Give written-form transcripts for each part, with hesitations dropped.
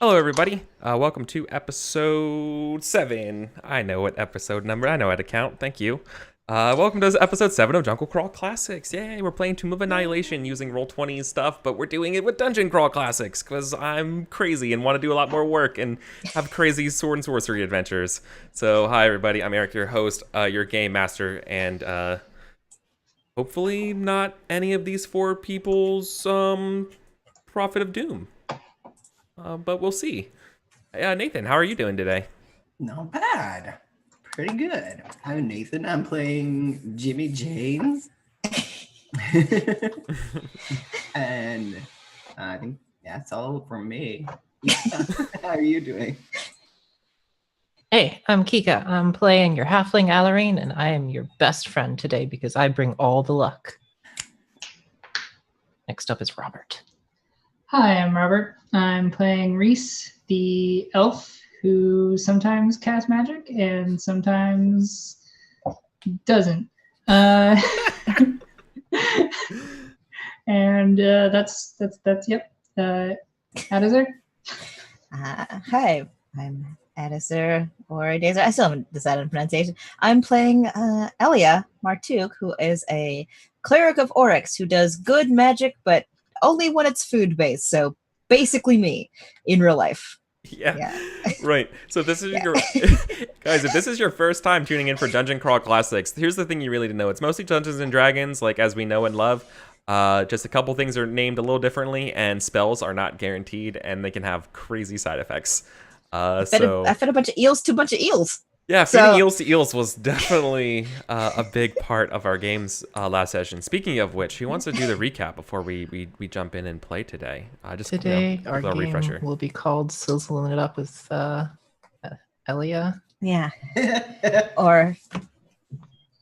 Hello, everybody. Welcome to episode 7. I know what episode number. I know how to count. Thank you. Welcome to episode 7 of Jungle Crawl Classics. Yay, we're playing Tomb of Annihilation using Roll20 stuff, but we're doing it with Dungeon Crawl Classics because I'm crazy and want to do a lot more work and have crazy sword and sorcery adventures. So, hi, everybody. I'm Eric, your host, your game master, and hopefully not any of these 4 people's Prophet of Doom. But we'll see. Nathan, how are you doing today? Not bad. Pretty good. I'm Nathan. I'm playing Jimmy James. And I think that's all from me. How are you doing? Hey, I'm Kika. I'm playing your halfling Alarine, and I am your best friend today because I bring all the luck. Next up is Robert. Hi, I'm Robert. I'm playing Reese, the elf who sometimes casts magic and sometimes doesn't. And that's yep. Adazar. Hi, I'm Adazar or Dazer. I still haven't decided on pronunciation. I'm playing Elia Martuk, who is a cleric of Oryx who does good magic, but only when it's food-based. So basically me in real life. Yeah. Right. So this is your guys, if this is your first time tuning in for Dungeon Crawl Classics, here's the thing you really need to know. It's mostly Dungeons and Dragons, like as we know and love. Just a couple things are named a little differently, and spells are not guaranteed, and they can have crazy side effects. I fed a bunch of eels to a bunch of eels. Yeah, feeding eels to eels was definitely a big part of our game's last session. Speaking of which, who wants to do the recap before we jump in and play today? Today, our a game refresher. will be called Sizzling It Up with Elia. Yeah. Or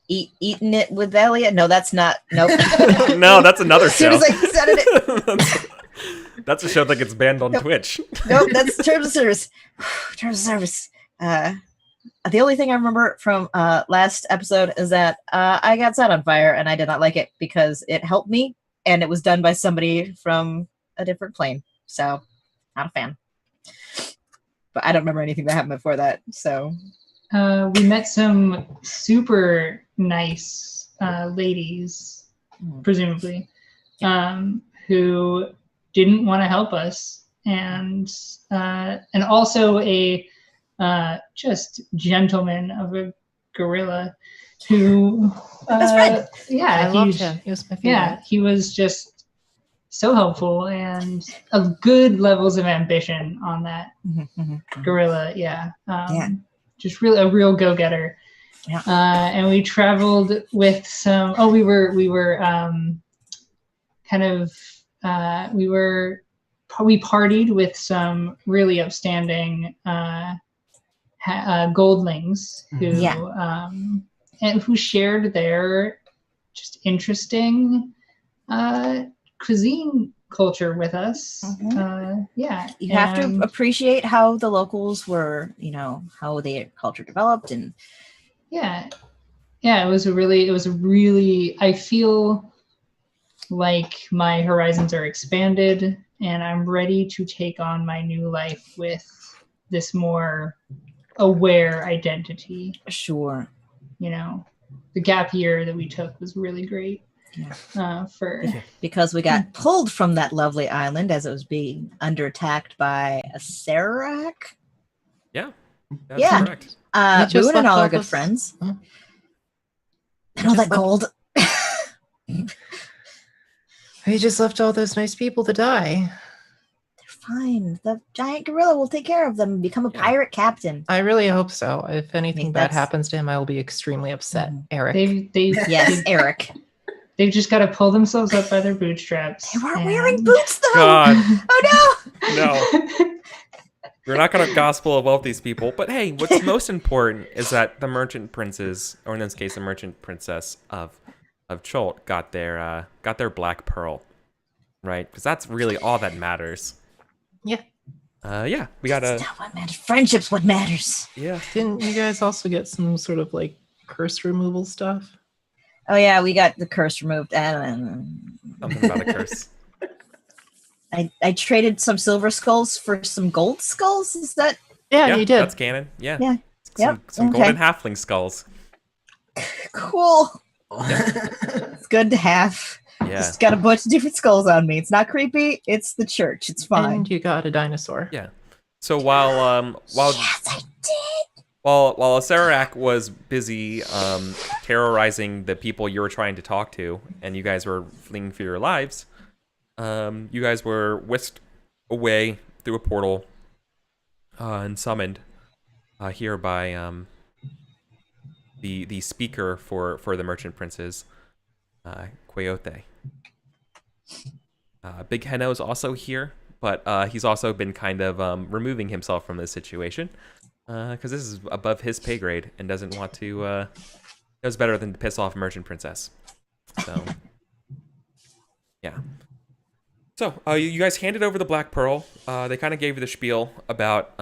eating it with Elia. No, that's not. Nope. No, that's another show. As soon as I said it. That's a show that gets banned on Twitch. Nope, that's terms of service. Terms of service. The only thing I remember from last episode is that I got set on fire and I did not like it because it helped me and it was done by somebody from a different plane. So, not a fan. But I don't remember anything that happened before that. So, We met some super nice ladies, presumably, who didn't want to help us, and also a just gentleman of a gorilla who That's right. Yeah, I loved him. He was my favorite. Yeah, he was just so helpful and of good levels of ambition on that gorilla. Yeah. Just really a real go-getter. Yeah. And we traveled with some. Oh, we were we partied with some really upstanding goldlings who shared their just interesting cuisine culture with us. You have to appreciate how the locals were, how their culture developed, and it was a really I feel like my horizons are expanded and I'm ready to take on my new life with this more aware identity. Sure. The gap year that we took was really great. Because we got pulled from that lovely island as it was being under attack by a Serac. Yeah. That's correct. Boone and all our good friends. Huh? And all that gold. We just left all those nice people to die. They're fine. The giant gorilla will take care of them and become a pirate captain. I really hope so. If anything bad happens to him, I will be extremely upset. Eric. Yes, Eric. They've just got to pull themselves up by their bootstraps. They weren't wearing boots, though. God. Oh, no. No. We're not going to gospel about these people. But hey, what's most important is that the merchant princes, or in this case, the merchant princess of Cholt, got their black pearl, right? Because that's really all that matters. Yeah. We got That's not what matters. Friendship's what matters. Yeah. Didn't you guys also get some sort of like curse removal stuff? Oh, yeah, we got the curse removed. Something about a curse. I traded some silver skulls for some gold skulls. Is that Yeah, you did. That's canon. Yeah. Yeah. Some Okay. golden halfling skulls. cool? It's good to have. Yeah. Just got a bunch of different skulls on me. It's not creepy. It's the church. It's fine. And you got a dinosaur. Yeah. So while Yes, I did. while Sararak was busy terrorizing the people you were trying to talk to, and you guys were fleeing for your lives, you guys were whisked away through a portal and summoned here by the speaker for the merchant princes, Quayote. Big Henno is also here, but he's also been kind of removing himself from this situation because this is above his pay grade and doesn't want to. Knows better than to piss off Merchant Princess. So, yeah. So you guys handed over the Black Pearl. They kind of gave you the spiel about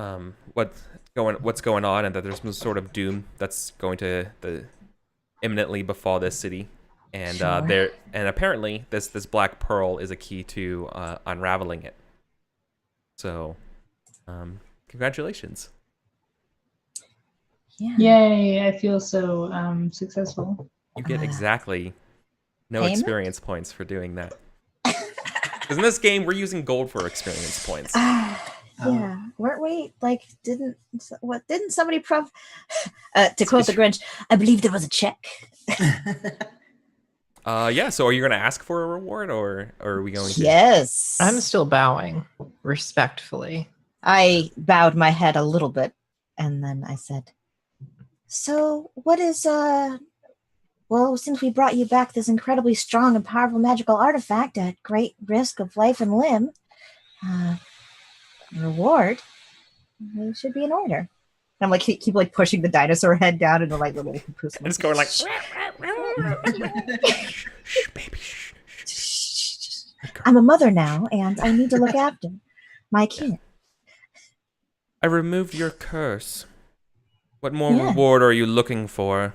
what's going on, and that there's some sort of doom that's going to imminently befall this city. And Sure. and apparently this Black Pearl is a key to unraveling it. So, congratulations. Yeah. Yay! I feel so successful. You get exactly no Payment? experience points for doing that. Because in this game, we're using gold for experience points. Yeah. Weren't we didn't somebody to quote the Grinch, I believe there was a check. Yeah, so are you going to ask for a reward, or are we going to? Yes. I'm still bowing respectfully. I bowed my head a little bit, and then I said, so what is well, since we brought you back this incredibly strong and powerful magical artifact at great risk of life and limb, reward, it should be in order. I'm like keep pushing the dinosaur head down into little poos. And it's going like, shh, baby, shh. I'm a mother now, and I need to look after my kid. I removed your curse. What more Yeah. reward are you looking for?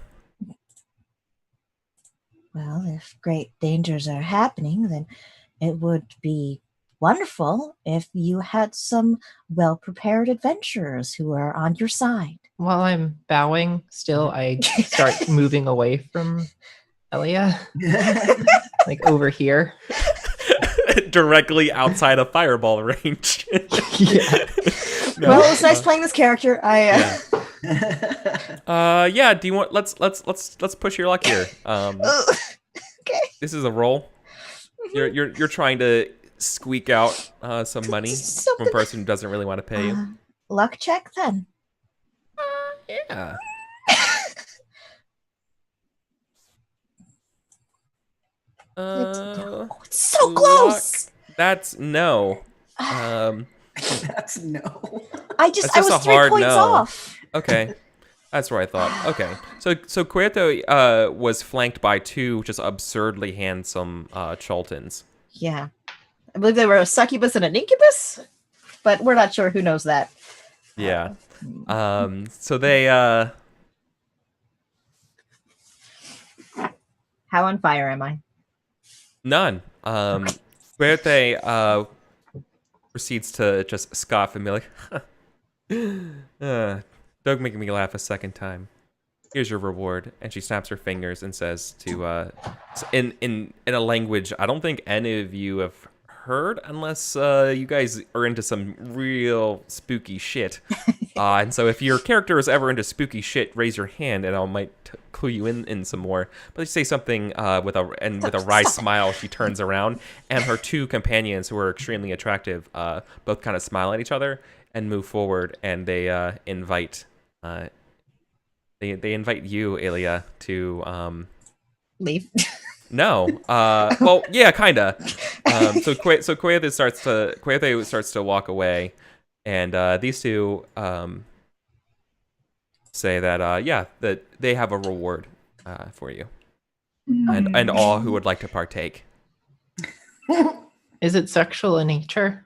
Well, if great dangers are happening, then it would be wonderful if you had some well-prepared adventurers who are on your side. While I'm bowing, still I start moving away from Elia, like over here. Directly outside of fireball range. Yeah. No. Well, it was nice playing this character. Yeah. Do you want? Let's push your luck here. Okay. This is a roll. You're trying to squeak out some money from a Something- person who doesn't really want to pay you. Luck check then. Yeah. It's so close. That's no. That's no. I That's was just a 3 hard points no. off. Okay. That's what I thought. Okay. So Quieto was flanked by two just absurdly handsome Choltons. Yeah. I believe they were a succubus and an incubus, but we're not sure who knows that. Yeah. So they How on fire am I? none. Quieto proceeds to just scoff and be like, don't make me laugh a second time. Here's your reward. And she snaps her fingers and says to in a language I don't think any of you have heard unless you guys are into some real spooky shit. And so if your character is ever into spooky shit, raise your hand and I might clue you in some more. But let's say something with a wry smile. She turns around and her two companions, who are extremely attractive, both kind of smile at each other and move forward, and they invite they invite you, Elia, to Leave. no. Well, yeah, kinda. So Quayote starts to walk away, and these two say that that they have a reward for you, and all who would like to partake. Is it sexual in nature?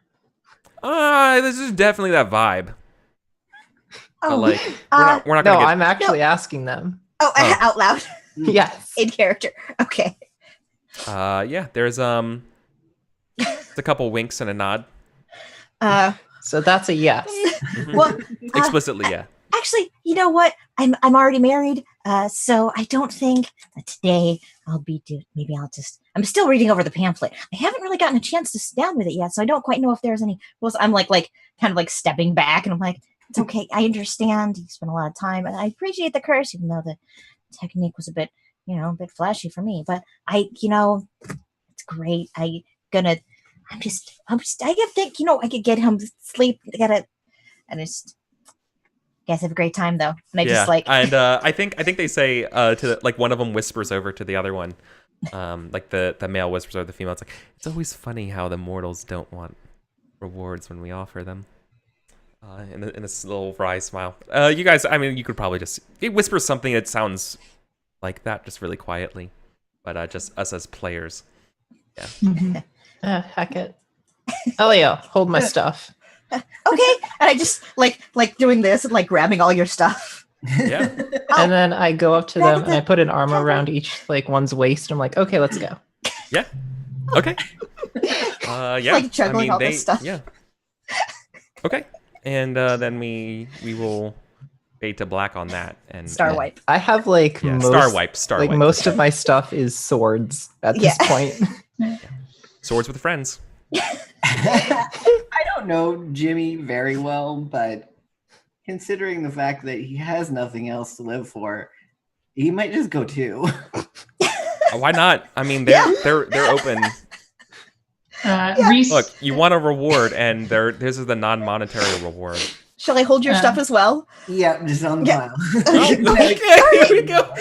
This is definitely that vibe. But Oh, like, we're not No, gonna get. I'm actually asking them. oh, Oh. out loud. Yes. In character. Okay. Yeah, there's It's a couple winks and a nod. So that's a yes. Well, Explicitly, yeah. actually, you know what? I'm already married, so I don't think that today I'll be. Maybe I'll just. I'm still reading over the pamphlet. I haven't really gotten a chance to sit down with it yet, so I don't quite know if there's any. Well, I'm like kind of like stepping back, and I'm like, it's okay. I understand. You spent a lot of time, and I appreciate the curse, even though the technique was a bit flashy for me. But it's great. I gotta think, I could get him sleep. I just guys have a great time though. And I just like, and I think they say to like one of them whispers over to the other one, like the male whispers over the female. It's like, it's always funny how the mortals don't want rewards when we offer them. In this little wry smile. You guys, I mean, you could probably just whisper something that sounds like that, just really quietly, but just us as players. Yeah. Mm-hmm. Heck it. Elio, hold my stuff. okay. And I just like doing this and like grabbing all your stuff. Yeah. And then I go up to them and I put an arm around each one's waist. I'm like, okay, let's go. Yeah. Okay. Yeah. Like juggling all this stuff. Yeah. Okay. And then we will fade to black on that and Star wipe. I have like star wipe. Most of my stuff is swords at this point. Swords with friends. I don't know Jimmy very well, but considering the fact that he has nothing else to live for, he might just go too. Why not? I mean, they're open. Reese, Look, you want a reward, and this is the non-monetary reward. Shall I hold your stuff as well? Yeah, just on the pile. Okay, here we go.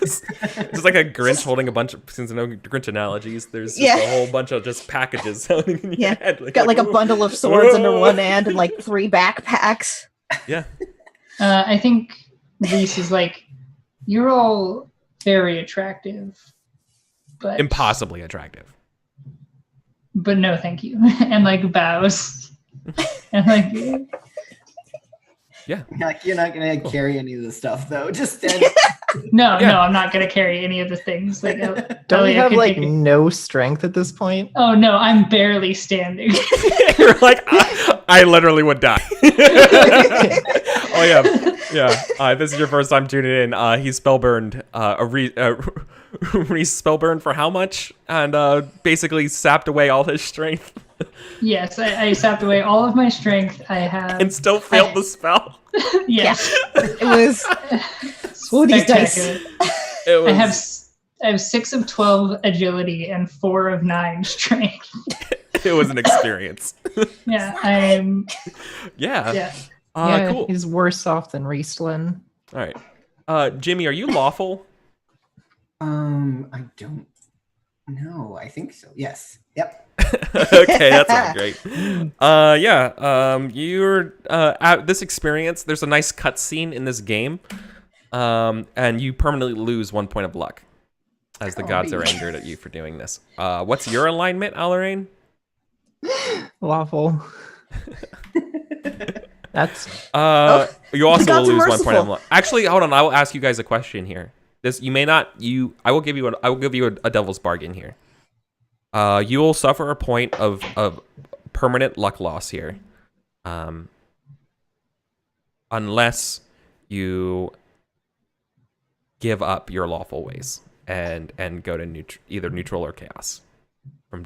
Just like a Grinch holding a bunch of, since no Grinch analogies, there's just a whole bunch of just packages sounding in your head. Got like a bundle of swords under one end and like 3 backpacks. Yeah. I think Reese is like, you're all very attractive, but Impossibly attractive. But no, thank you, and like bows, and like. Yeah. Like, you're not gonna carry any of the stuff though. Just stand. No, I'm not gonna carry any of the things. Like, don't we have like take it. no strength at this point? Oh no, I'm barely standing. You're like, I literally would die. Oh yeah. This is your first time tuning in. He's spellburned. Reese spellburned for how much? And basically sapped away all his strength. Yes, I sapped away all of my strength. I have and still failed the spell. Yes, it was. Ooh, these dice. It was, I have 6 of 12 agility and 4 of 9 strength. It was an experience. Yeah, I'm. Yeah. Cool. He's worse off than Riestlin. All right. Jimmy, are you lawful? I don't know. I think so. Yes. Yep. Okay, that sounds great. You're at this experience. There's a nice cutscene in this game, and you permanently lose 1 point of luck as the gods are angered at you for doing this. What's your alignment, Alarain? Lawful. That's you also will lose 1 point of merciful. luck. Actually, hold on. I will ask you guys a question here. I will give you a devil's bargain here. You will suffer a point of permanent luck loss here, unless you give up your lawful ways and go to either neutral or chaos from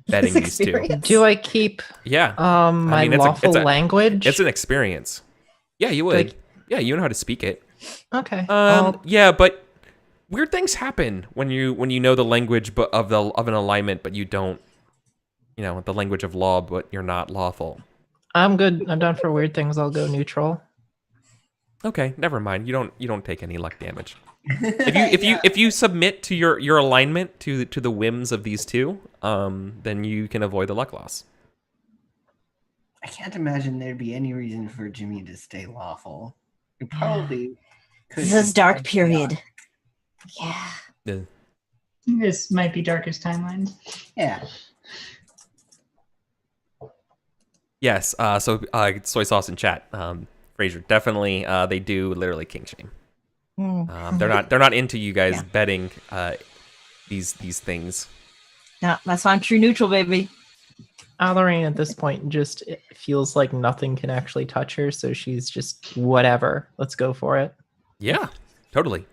betting these two. Experience. Do I keep Yeah. my lawful language? It's an experience. Yeah, you would. Yeah, you know how to speak it. Okay. Yeah, but weird things happen when you know the language of an alignment, but you don't, the language of law, but you're not lawful. I'm good. I'm done for weird things. I'll go neutral. Okay, never mind. You don't take any luck damage. If you submit to your alignment to the whims of these two, then you can avoid the luck loss. I can't imagine there'd be any reason for Jimmy to stay lawful. It probably could. This is dark period. Yeah. This might be darkest timeline. Yeah. Yes. So soy sauce in chat. Fraser, definitely. They do literally king shame. They're not into you guys betting these things. No, that's why I'm true neutral, baby. Alorine at this point just it feels like nothing can actually touch her, so she's just whatever. Let's go for it. Yeah, totally.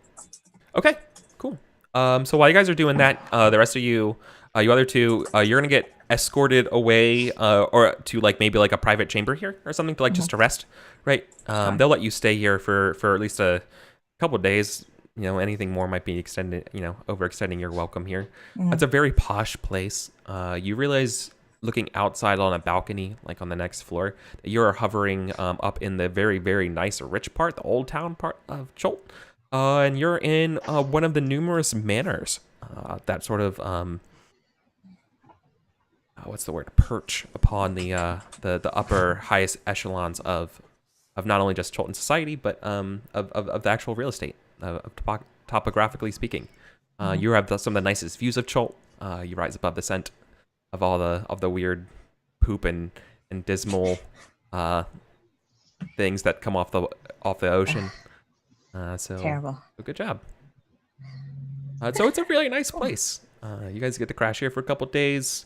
Okay, cool. So while you guys are doing that, the rest of you, you other two, you're gonna get escorted away, or to like maybe like a private chamber here or something to like just to rest, right? They'll let you stay here for at least a couple of days. You know, anything more might be extended. You know, overextending your welcome here. It's a very posh place. You realize, looking outside on a balcony, like on the next floor, that you're hovering up in the very, very nice, rich part, the old town part of Cholt. And you're in one of the numerous manors that sort of, what's the word, perch upon the upper highest echelons of not only just Cholton society, but of the actual real estate, topographically speaking. You have some of the nicest views of Cholt. You rise above the scent of all the weird poop and dismal things that come off the ocean. So Terrible. good job. So it's a really nice place. You guys get to crash here for a couple days.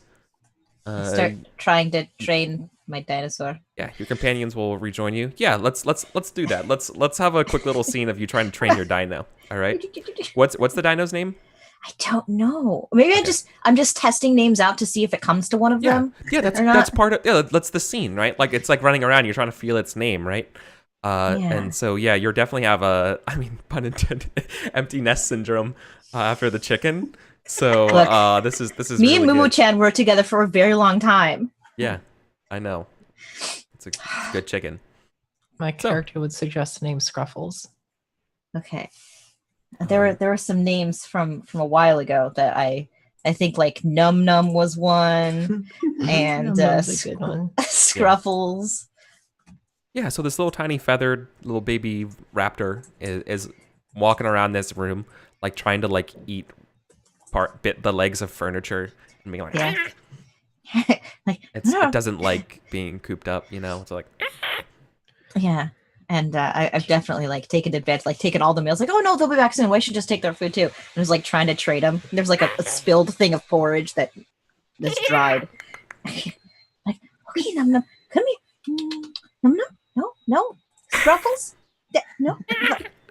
Start trying to train my dinosaur. Yeah, your companions will rejoin you. Yeah, let's do that. Let's have a quick little scene of you trying to train your dino. All right. What's the dino's name? I don't know. Maybe I'm just testing names out to see if it comes to one of them. Yeah, that's part of that's the scene, right? Like it's like running around, you're trying to feel its name, right? And so yeah, you definitely have pun intended, empty nest syndrome after the chicken. So Look, this is me really and good. Mumu-chan were together for a very long time. Yeah, I know. It's a good chicken. My character would suggest the name Scruffles. Okay. There were some names from a while ago that I think like Num Num was one, and Num Num's a good one. Scruffles. Yeah, so this little tiny feathered little baby raptor is walking around this room, like trying to like eat bit the legs of furniture and being like, like it doesn't like being cooped up, you know. It's like, yeah. And I've definitely like taken to bed, like taken all the meals. Like, oh no, they'll be back soon. I should just take their food too. And I was like trying to trade them. There's like a spilled thing of forage that's dried. Like, okay, Num Num, come here. Num Num, no, Scruffles, no.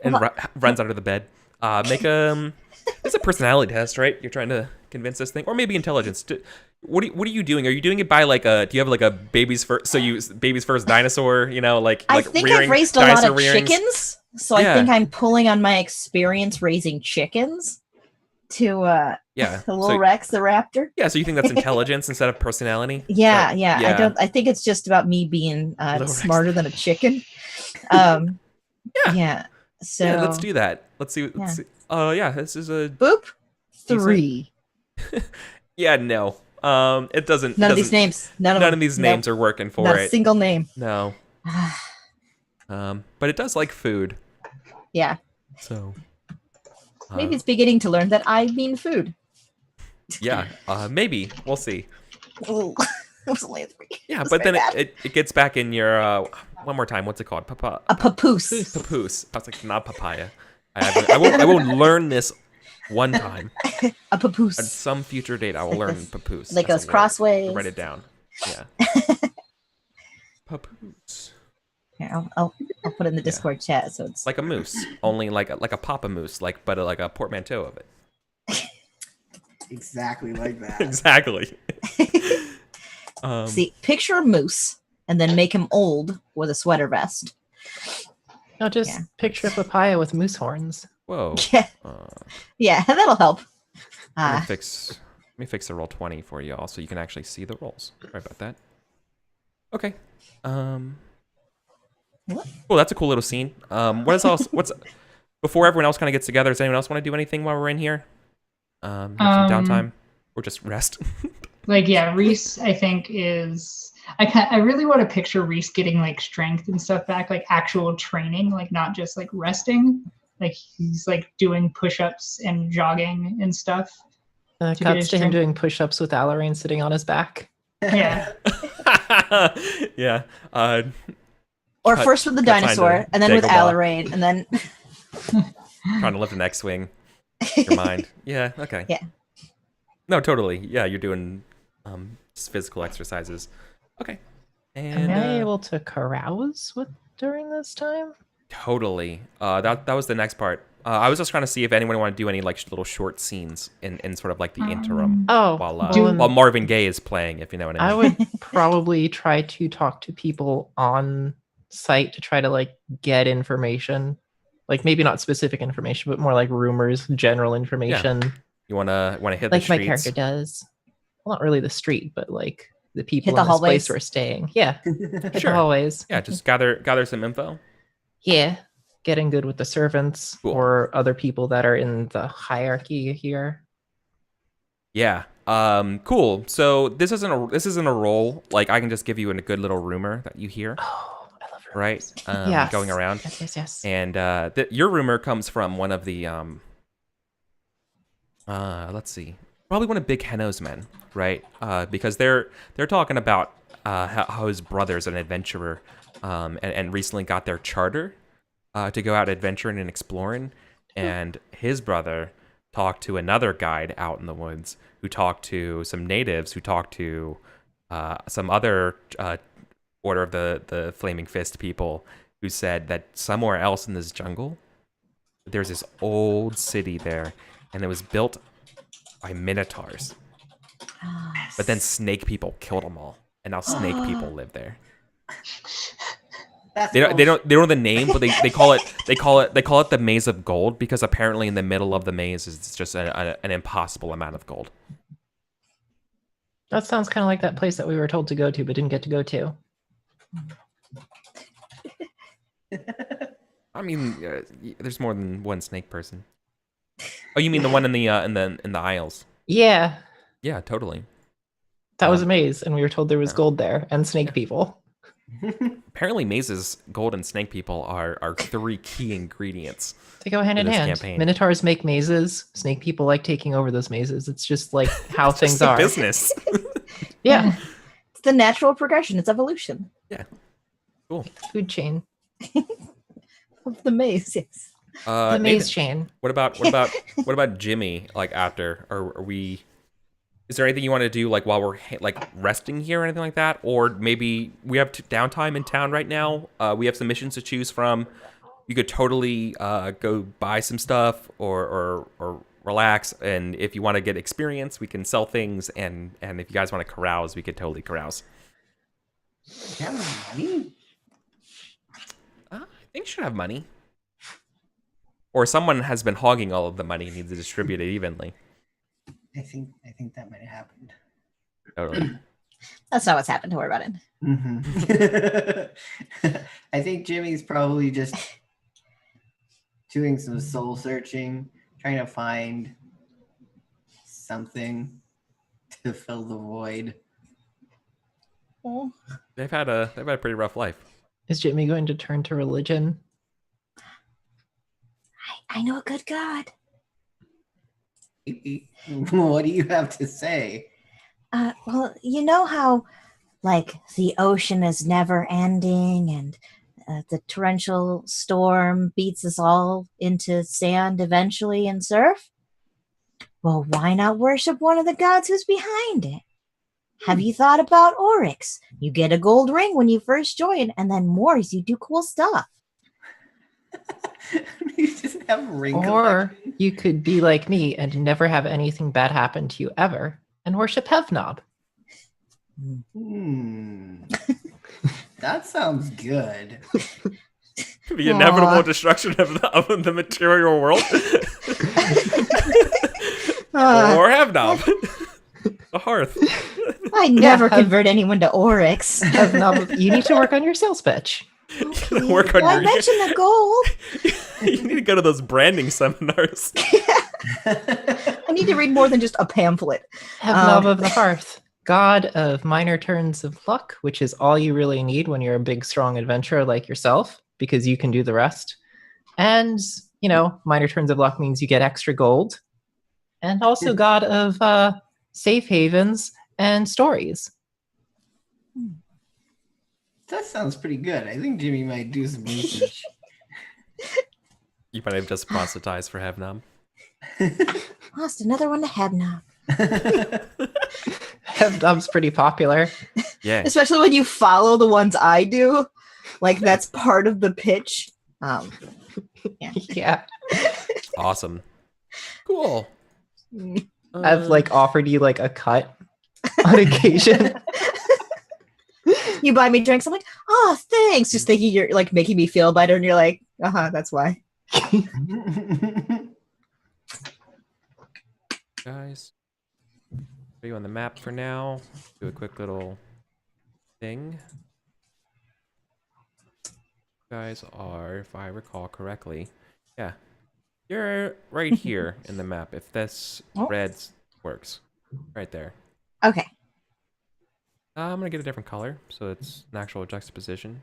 and runs under the bed. Make it's a personality test, right? You're trying to convince this thing, or maybe intelligence. What are you doing? Are you doing it by like do you have like a baby's first? So you baby's first dinosaur, you know, like I think I've raised a lot of rearings? chickens, so I think I'm pulling on my experience raising chickens to the little Rex the raptor. Yeah, so you think that's intelligence instead of personality? Yeah. I think it's just about me being smarter than a chicken. Yeah. So yeah, let's do that. Let's see. This is a boop 3. Yeah, no. It doesn't. None of these names. None of these names are working for Not it. a single name. No. But it does like food. Yeah. So. Maybe it's beginning to learn that I mean food. Yeah. Maybe we'll see. It was only a 3. Yeah, but then it gets back in your one more time. What's it called? A papoose. Papoose. I was like, not papaya. I won't learn this one time. A papoose. At some future date, I will learn papoose. Like goes crossways. Write it down. Yeah. Papoose. Here, I'll put it in the Discord chat so it's like a moose, only like a papa moose, but like a portmanteau of it. Exactly like that. Exactly. See, picture a moose and then make him old with a sweater vest. No, just picture a papaya with moose horns. Whoa. Yeah, that'll help. Let me fix the roll 20 for you all so you can actually see the rolls. Sorry about that. Okay. Well, that's a cool little scene. What's before everyone else kind of gets together? Does anyone else want to do anything while we're in here? Have some downtime or just rest? Reese, I think is. I really want to picture Reese getting like strength and stuff back, like actual training, like not just like resting. Like he's like doing push-ups and jogging and stuff. Cuts to him doing push-ups with Alorine sitting on his back. Yeah. Yeah. Or first with the dinosaur, and then with Alorine, and then trying to lift an X-wing. Your mind. Yeah. Okay. Yeah. No, totally. Yeah, you're doing just physical exercises. Okay. And Am I able to carouse during this time? totally. That was the next part. I was just trying to see if anyone wanted to do any like little short scenes in sort of like the interim Oh, while Marvin Gaye is playing, if you know what I I mean. would probably try to talk to people on site to try to like get information, like maybe not specific information, but more like rumors, general information, You wanna hit like the my streets. character does. Well, not really the street, but like the people the in this place hallways. we're staying. Yeah, hit Sure. the hallways. Yeah, just gather some info. Yeah, getting good with the servants Cool. or other people that are in the hierarchy here. Yeah. Cool. So this isn't a role. Like I can just give you a good little rumor that you hear, Oh, I love her. right? Yes. Going around. Yes. And your rumor comes from one of the let's see, probably one of Big Henno's men, right? Because they're talking about how his brother's an adventurer, and recently got their charter to go out adventuring and exploring, and his brother talked to another guide out in the woods who talked to some natives who talked to some other Order of the Flaming Fist people who said that somewhere else in this jungle, there's this old city there, and it was built by minotaurs. But then snake people killed them all, and now snake people live there. They don't know the name, but they call it the Maze of Gold, because apparently in the middle of the maze is just an impossible amount of gold. That sounds kind of like that place that we were told to go to but didn't get to go to. I mean, there's more than one snake person. Oh, you mean the one in the aisles? Yeah, Yeah, totally. that was a maze, and we were told there was gold there and snake people. Apparently, mazes, gold, and snake people are three key ingredients. They go hand in this hand. campaign. Minotaurs make mazes. Snake people like taking over those mazes. It's just like how It's things just a are. business. Yeah, It's the natural progression. It's evolution Yeah. Cool. food chain, of the maze. Yes. the maze Nathan, chain. what about Jimmy? Like after, or are we? Is there anything you want to do like while we're like resting here or anything like that? Or maybe we have downtime in town right now. We have some missions to choose from. You could totally go buy some stuff or relax. And if you want to get experience, we can sell things. And if you guys want to carouse, we could totally carouse. You have money? I think you should have money. Or someone has been hogging all of the money and needs to distribute it evenly. I think that might have happened. Totally. That's not what's happened. Don't worry about it. Mm-hmm. I think Jimmy's probably just doing some soul searching, trying to find something to fill the void. Oh. They've had a pretty rough life. Is Jimmy going to turn to religion? I know a good God. What do you have to say? Well, you know how, like, the ocean is never ending and the torrential storm beats us all into sand eventually and surf? Well, why not worship one of the gods who's behind it? Have you thought about Oryx? You get a gold ring when you first join, and then more as you do cool stuff. You just have ring Or you could be like me and never have anything bad happen to you ever and worship Hevnob. That sounds good. The inevitable destruction of the material world. Or Hevnob. A hearth. I never Yeah, convert anyone to Oryx. Hevnob, you need to work on your sales pitch. Work on I your. mentioned the gold. You need to go to those branding seminars. I need to read more than just a pamphlet. Hevnob of the Hearth, god of minor turns of luck, which is all you really need when you're a big, strong adventurer like yourself, because you can do the rest. And, you know, minor turns of luck means you get extra gold. And also god of safe havens and stories. That sounds pretty good. I think Jimmy might do some research. You might have just proselytized for Hevnob. Lost another one to Hebnob. Hevnob's pretty popular. Yeah. Especially when you follow the ones I do. Like that's part of the pitch. Yeah. Yeah. Awesome. Cool. I've like offered you like a cut on occasion. You buy me drinks. I'm like, oh, thanks. Just thinking you're like making me feel better, and you're like, that's why. Guys, put you on the map for now. Do a quick little thing. You guys are, if I recall correctly, yeah, you're right here in the map. If this red works, right there. Okay. I'm gonna get a different color so it's an actual juxtaposition.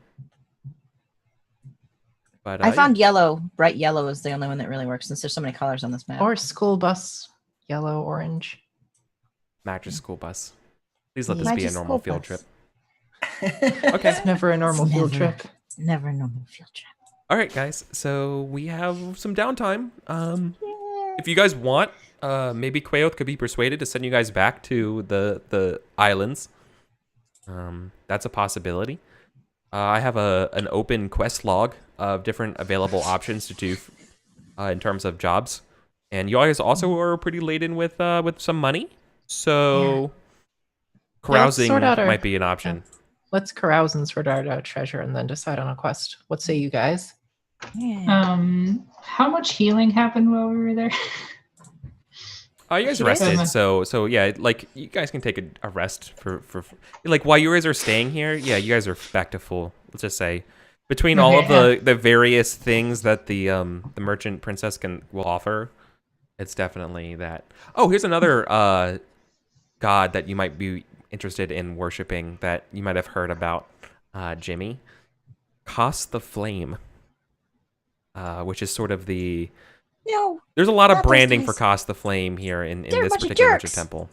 But I found yellow. Bright yellow is the only one that really works since there's so many colors on this map. Or school bus, yellow, orange. Matches school bus. Please let this be a Matches normal school field bus. trip. Okay. It's never a normal field trip. Never a normal field trip. All right, guys. So we have some downtime. If you guys want, maybe Quaoth could be persuaded to send you guys back to the islands. That's a possibility. I have an open quest log of different available options to do in terms of jobs, and you guys also are pretty laden with some money, so carousing might be an option. Let's carouse and sort out our treasure and then decide on a quest. What say you guys? Yeah. How much healing happened while we were there? You guys rested, so yeah, like you guys can take a rest for like while you guys are staying here. Yeah, you guys are back to full. Let's just say between all of the various things that the merchant princess will offer, it's definitely that. Oh, here's another god that you might be interested in worshiping that you might have heard about, Jimmy. Cost the Flame, which is sort of the. No. There's a lot of not branding those for guys. Cost the Flame here in They're a this bunch of particular jerks. temple.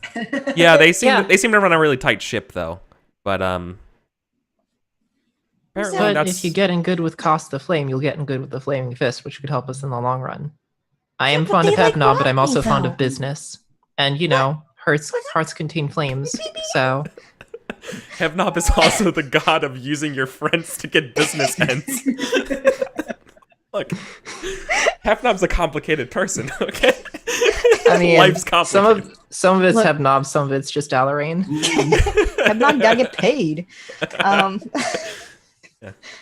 Yeah, they seem Yeah. they seem to run a really tight ship though. But apparently But that's if you get in good with Cost the Flame, you'll get in good with the Flaming Fist, which could help us in the long run. I am but fond of they, like, Hevnob, but I'm rob also me, fond though. of business. And you know, hearts contain flames. So Hevnob is also the god of using your friends to get business ends. Look, Hevnob's a complicated person, okay? I mean, Life's complicated. some of it's Look. Hevnob, some of it's just Dallarine. I'm not gonna get paid.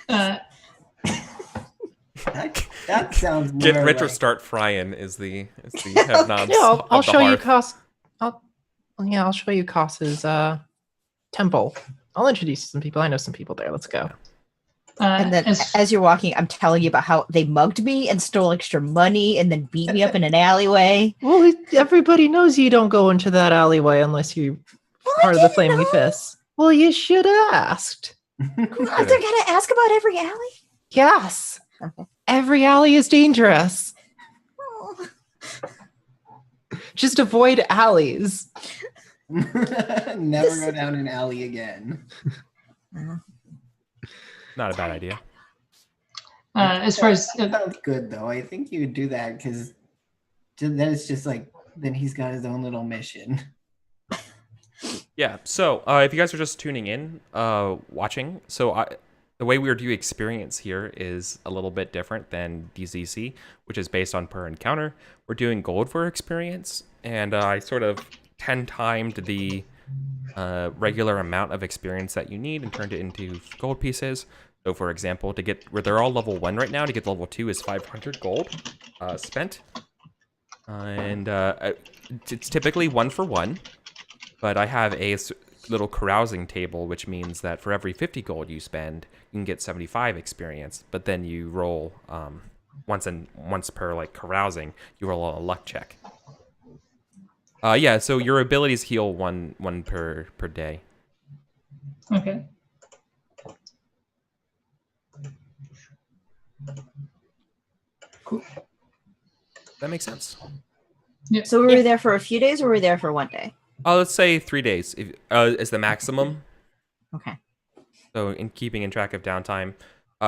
That sounds more Get rich or like- start frying is the Hevnob's. Yeah, I'll of the show you hearth. Cost. I'll show you Cost's temple. I'll introduce you to some people. I know some people there. Let's go. And then as you're walking, I'm telling you about how they mugged me and stole extra money and then beat me up in an alleyway. Well, everybody knows you don't go into that alleyway unless you're part of the Flaming Fist. Well, you should have asked. They're gonna ask about every alley. Yes. Okay. Every alley is dangerous. Oh. Just avoid alleys. Never go down an alley again. Not a bad idea. As far as That sounds good though. I think you would do that because then it's just like then he's got his own little mission. Yeah. So, if you guys are just tuning in, watching, the way we do experience here is a little bit different than DCC, which is based on per encounter. We're doing gold for experience, and I sort of 10 timed the regular amount of experience that you need and turned it into gold pieces. So, for example, to get where they're all level 1 right now, to get to level 2 is 500 gold spent, and it's typically 1 for 1. But I have a little carousing table, which means that for every 50 gold you spend, you can get 75 experience. But then you roll once per like carousing, you roll a luck check. Yeah. So your abilities heal one per day. okay. That makes sense. So were we there for a few days or were we there for one day? Let's say 3 days is the maximum. Okay. So in keeping in track of downtime.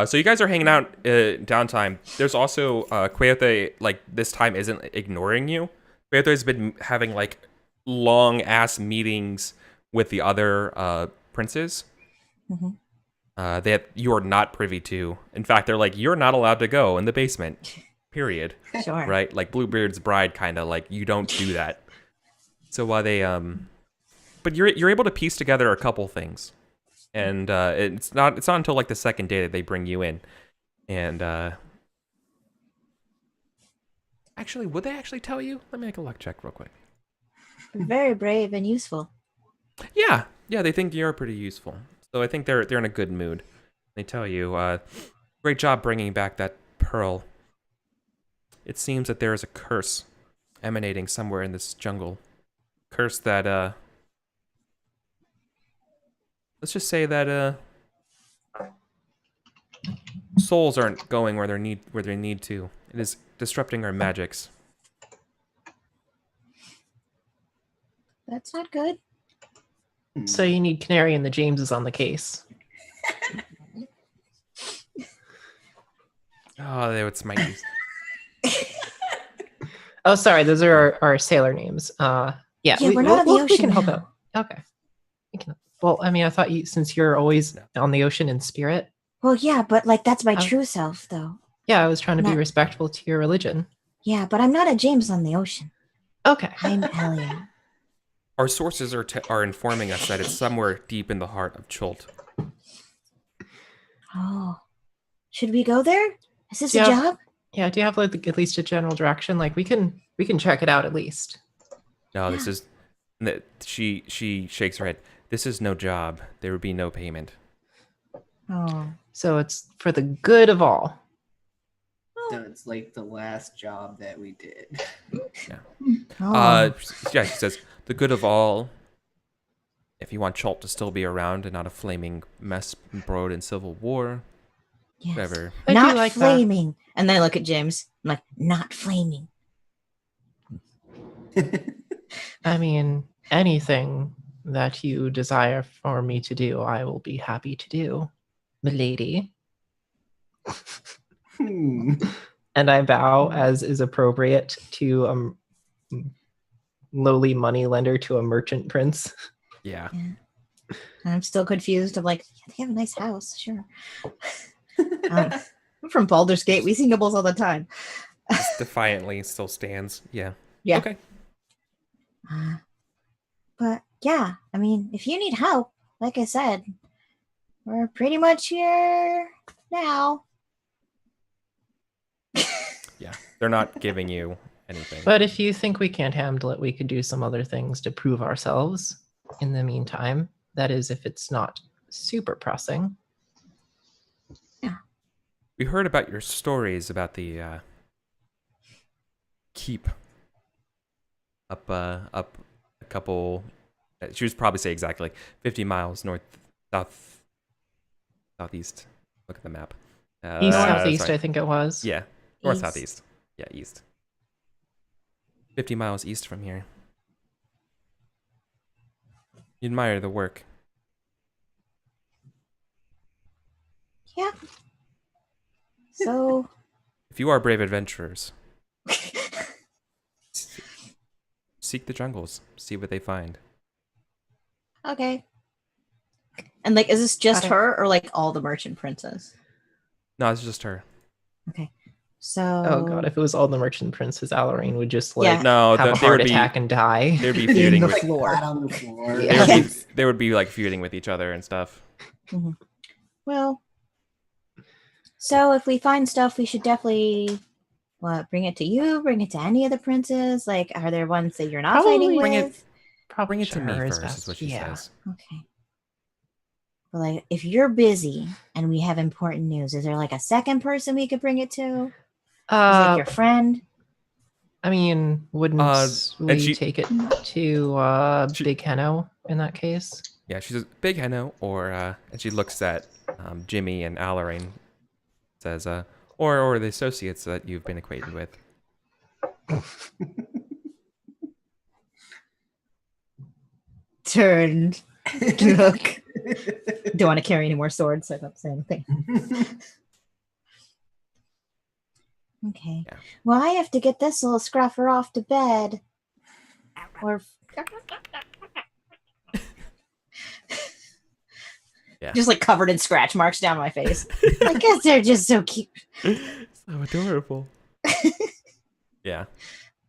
So you guys are hanging out downtime. There's also Quaothe, like this time isn't ignoring you. Quaothe has been having like long ass meetings with the other princes Mhm. that you are not privy to. In fact, they're like, you're not allowed to go in the basement. Period. Sure. Right? Like Bluebeard's bride, kind of like you don't do that. So while they but you're able to piece together a couple things, and it's not until like the second day that they bring you in, and actually, would they actually tell you? Let me make a luck check real quick. Very brave and useful. Yeah, they think you're pretty useful, so I think they're in a good mood. They tell you, great job bringing back that pearl. It seems that there is a curse emanating somewhere in this jungle. Curse that let's just say that souls aren't going where they need to. It is disrupting our magics. That's not good. So you need Canary and the Jameses on the case. Oh, they would smite you. Oh, sorry, those are our sailor names. Yeah, We're not on the we ocean can help now. out. Okay. We can, well, I mean, I thought since you're always on the ocean in spirit. Well, yeah, but like that's my Oh. true self, though. Yeah, I was trying to be Not- respectful to your religion. Yeah, but I'm not a James on the ocean. Okay. I'm Hellion. Our sources are informing us that it's somewhere deep in the heart of Chult. Oh, should we go there? Is this Yeah. a job? Yeah, do you have like at least a general direction? Like we can check it out at least. No, this is. She shakes her head. This is no job. There would be no payment. Oh, So it's for the good of all. So it's like the last job that we did. oh. Yeah, she says the good of all. If you want Chult to still be around and not a flaming mess embroiled in civil war, Yes. whatever. I do Not like that. flaming. And then I look at James. I'm like, not flaming. I mean, anything that you desire for me to do, I will be happy to do, milady. And I bow as is appropriate to a lowly money lender to a merchant prince. Yeah. I'm still confused. I'm like, they have a nice house, sure. I'm from Baldur's Gate. We see nobles all the time. Just defiantly still stands. Yeah. Yeah. Okay. But yeah, I mean, if you need help, like I said, we're pretty much here now. Yeah. They're not giving you anything. But if you think we can't handle it, we could do some other things to prove ourselves in the meantime. That is, if it's not super pressing. We heard about your stories about the keep up a couple. She would probably say exactly like 50 miles southeast. Look at the map. East southeast, sorry. I think it was. Yeah, north East. southeast. Yeah, east. 50 miles east from here. You admire the work. Yeah. So, If you are brave adventurers, seek the jungles, see what they find. okay. And like, is this just Got it. her or like all the merchant princes? No, it's just her. Okay. So. Oh god, if it was all the merchant princes, Allarine would just like Yeah. No, have a they heart would be attack and die. they'd be In feuding the with floor. Flat on the floor. Yeah. they would be like feuding with each other and stuff. Well, so if we find stuff, we should definitely bring it to you, bring it to any of the princes. Like, are there ones that you're not Probably fighting bring with? it- Probably Bring it to me her first, is best. what she Yeah. says. Okay. But like, if you're busy and we have important news, is there like a second person we could bring it to? Is like your friend? I mean, wouldn't and we she- take it to She- Big Henno in that case? Yeah, she says, Big Henno, or, and she looks at Jimmy and Allarine, says, or the associates that you've been acquainted with. Turned. Look. Don't want to carry any more swords, so I don't say anything. Okay. Yeah. Well, I have to get this little scruffer off to bed. Or Yeah. just like covered in scratch marks down my face. I guess they're just so cute. So adorable. Yeah.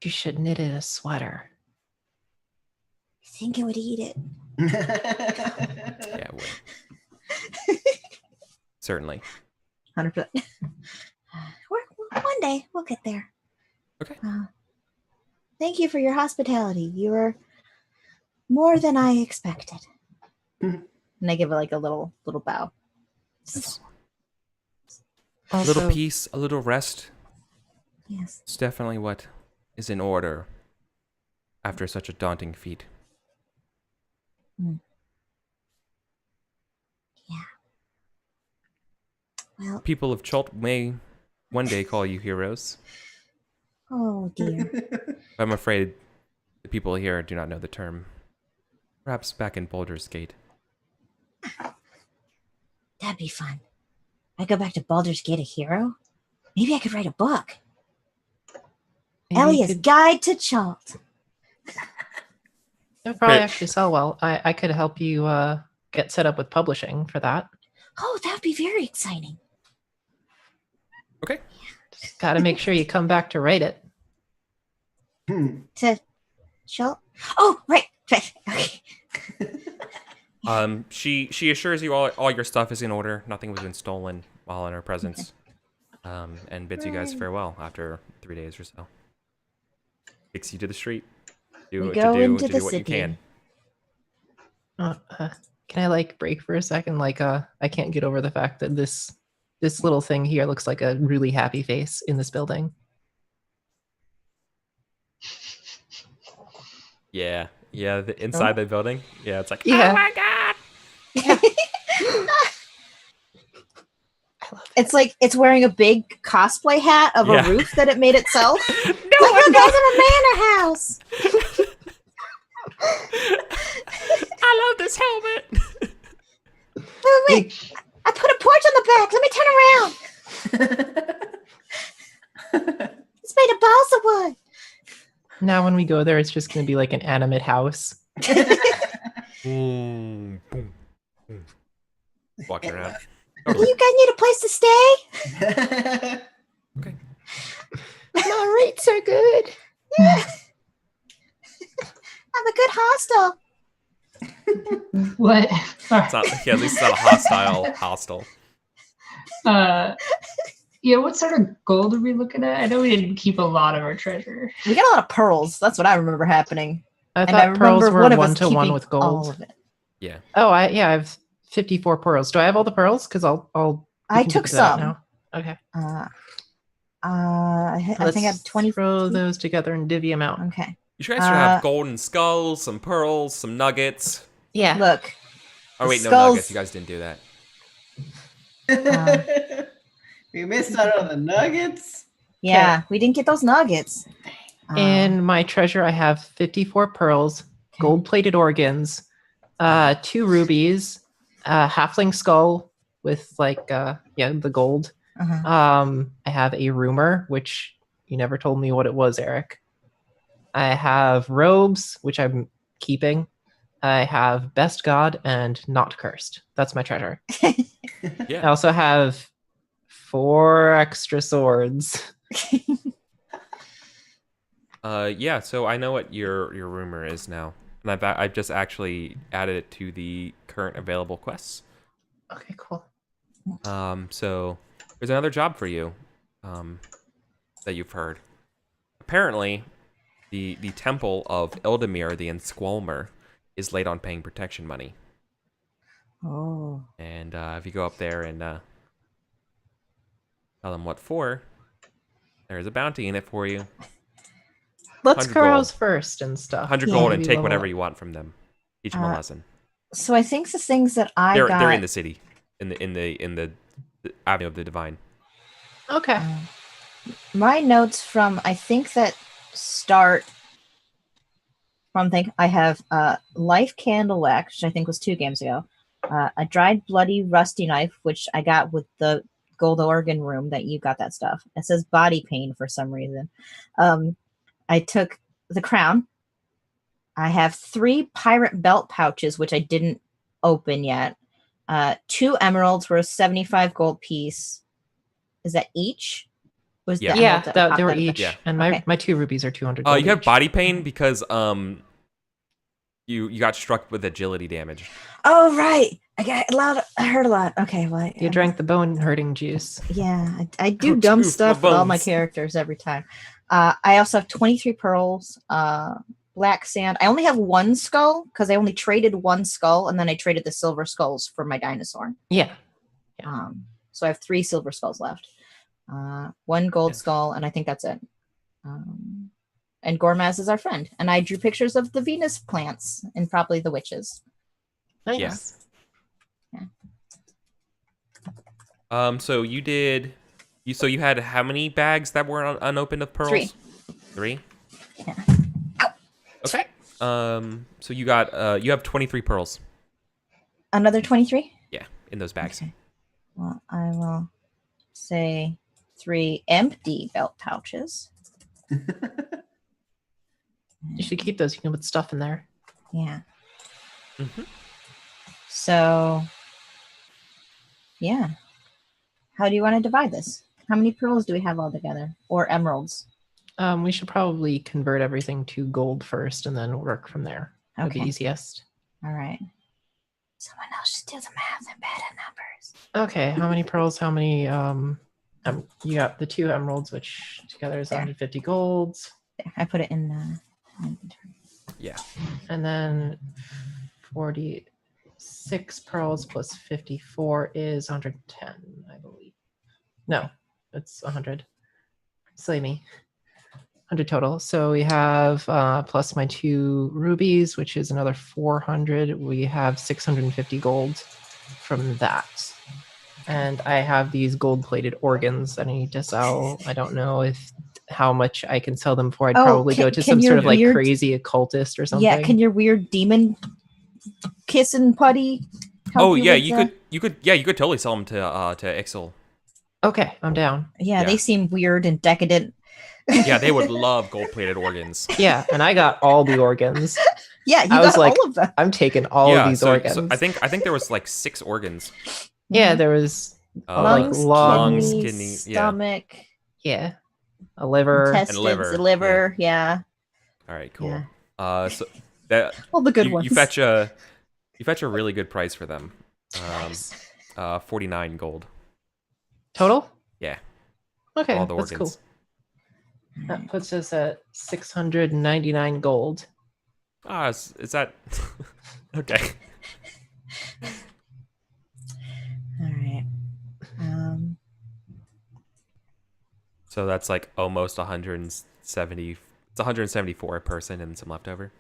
You should knit it a sweater. I think it would eat it. Yeah, it would. Certainly. 100%. One day we'll get there. Okay. Thank you for your hospitality. You were more than I expected. And I give it like a little bow. Yes. A Also, little peace, a little rest. Yes. It's definitely what is in order after such a daunting feat. Yeah. Well, People of Chult may one day call you heroes. oh dear. I'm afraid the people here do not know the term. Perhaps back in Baldur's Gate. That'd be fun. I go back to Baldur's Gate a hero? Maybe I could write a book. maybe you Elia's could- Guide to Chult. It would probably Great. actually sell well. I could help you get set up with publishing for that. Oh, that'd be very exciting. Okay. Just got to make sure you come back to write it. To Chult? Oh, right. Okay. She assures you all your stuff is in order. Nothing was been stolen while in her presence. And bids you guys farewell after 3 days or so. Takes you to the street. We go into the what you city. can. Can I like break for a second? Like, I can't get over the fact that this little thing here looks like a really happy face in this building. Yeah, the inside the building. Yeah, it's like, Yeah. oh my god! I love it. It's like it's wearing a big cosplay hat of Yeah. a roof that it made itself. No, Like, look, guys, in a manor house. I love this helmet. Wait. I put a porch on the back. Let me turn around. It's made of balsa wood. Now when we go there, it's just going to be like an animate house. Boom, boom, boom. Walking around. Do you guys need a place to stay? Okay. My rates are good. Yeah. I'm a good hostel. What? It's not, yeah, at least it's not a hostile. Yeah, what sort of gold are we looking at? I know we didn't keep a lot of our treasure. We got a lot of pearls. That's what I remember happening. I And thought pearls were one of us 1 to 1 keeping with all gold. of it. Yeah. Oh, I have 54 pearls. Do I have all the pearls? Because we I can took figure that out some. now. Okay. I Let's think I have 20. throw those together and divvy them out. Okay. You guys should have golden skulls, some pearls, some nuggets. Yeah. Look. Oh wait, no Skulls. nuggets. You guys didn't do that. We missed out on the nuggets. Yeah, we didn't get those nuggets. In my treasure, I have 54 pearls, gold-plated organs, 2 rubies, a halfling skull with like the gold. Uh-huh. I have a rumor, which you never told me what it was, Eric. I have robes, which I'm keeping. I have best god and not cursed. That's my treasure. I Yeah. also have 4 extra swords. Yeah. So I know what your rumor is now, and I've just actually added it to the current available quests. Okay, cool. So there's another job for you, that you've heard. Apparently, the temple of Ildamir the Ensqualmer is late on paying protection money. Oh. And if you go up there and tell them what for, there's a bounty in it for you. Let's 100 carouse gold. first and stuff. 100 Yeah, gold and maybe take level whatever up. you want from them. Teach them a Uh, lesson. So I think the things that I They're got. in the city, in the Avenue of the Divine. Okay. My notes from I think that start from I have Life Candle Wax, which I think was 2 games ago. A dried bloody rusty knife, which I got with the gold organ room that you got that stuff. It says body pain for some reason. I took the crown, I have 3 pirate belt pouches, which I didn't open yet. 2 emeralds were a 75 gold piece. Is that each? Was Yeah. the Yeah, emerald that they were popped out of each. the- Yeah. And Okay. my 2 rubies are 200 You gold have each. body pain because you got struck with agility damage. Oh, right. I heard a lot. Okay, well, You drank the bone hurting juice. Yeah, I do Oh, dumb oof, my stuff with all my bones. characters every time. I also have 23 pearls, black sand. I only have 1 skull because I only traded 1 skull, and then I traded the silver skulls for my dinosaur. Yeah. So I have 3 silver skulls left. 1 gold Yeah. skull, and I think that's it. And Gormaz is our friend. And I drew pictures of the Venus plants and probably the witches. Nice. Yeah. So you did. So you had how many bags that were unopened of pearls? 3. 3. Yeah. Okay. So you got you have 23 pearls. Another 23? Yeah, in those bags. Okay. Well, I will say 3 empty belt pouches. You should keep those. You can put stuff in there. Yeah. Mm-hmm. So, yeah. How do you want to divide this? How many pearls do we have all together? Or emeralds? We should probably convert everything to gold first and then work from there. That'd be Okay. easiest. All right. Someone else should do the math and bad at numbers. Okay, how many pearls? How many? You got the 2 emeralds, which together is There. 150 golds, There, I put it in inventory. Yeah. and then 46 pearls plus 54 is 110, I believe. No, it's 100. Slay me. 100 total. So we have plus my 2 rubies, which is another 400. We have 650 gold from that. And I have these gold-plated organs that I need to sell. I don't know how much I can sell them for. I'd Oh, probably go can- to can some sort your of like weird- crazy occultist or something. Yeah, can your weird demon kissing putty help Oh you yeah, with you could totally sell them to Ixel. Okay, I'm down. Yeah, Yeah. they seem weird and decadent. Yeah, they would love gold-plated organs. Yeah, and I got all the organs. Yeah, you I was got like- all of them. I'm taking all yeah, of these so, organs. so I think there was like 6 organs. Yeah, there was like lungs, lungs, kidneys, yeah. stomach, a liver. intestines, liver, a liver. Yeah. All right, cool. Yeah. So that All the good you, ones. you fetch a really good price for them. Nice. 49 gold. Total? Yeah. Okay, All the that's organs. cool. That puts us at 699 gold. Is that okay? All right. So that's like almost 170. It's 174 a person and some leftover.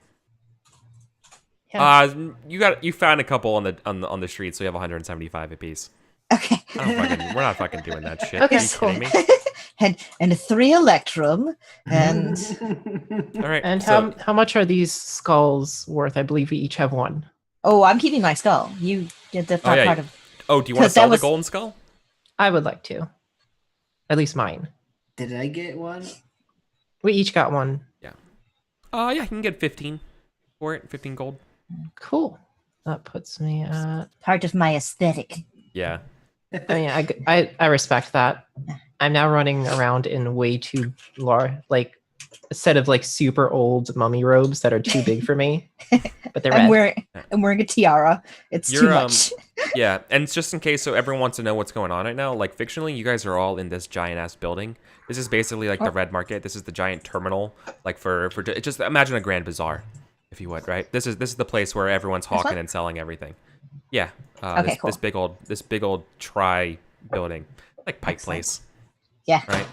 Yeah. You found a couple on the street, so you have 175 apiece. Okay. We're not fucking doing that shit. Okay, Are you cool. kidding me? and 3 electrum and All right. And so, how much are these skulls worth? I believe we each have 1. oh, I'm keeping my skull. You did the yeah. part of do you want to 'cause that sell the was- golden skull? I would like to. At least mine. Did I get one? We each got 1. Yeah, you can get 15 for it. 15 gold. Cool. That puts me at. part of my aesthetic. Yeah. I mean, I respect that. I'm now running around in way too large, like a set of like super old mummy robes that are too big for me, but they're I'm red. wearing a tiara. It's too You're, much. Yeah, and it's just in case, so everyone wants to know what's going on right now. Like fictionally, you guys are all in this giant ass building. This is basically like the red market. This is the giant terminal, like for just imagine a grand bazaar, if you would, right? This is the place where everyone's one? hawking and selling everything. Yeah. Okay, cool. This big old tri building, like Pike Excellent. Place, Yeah. right?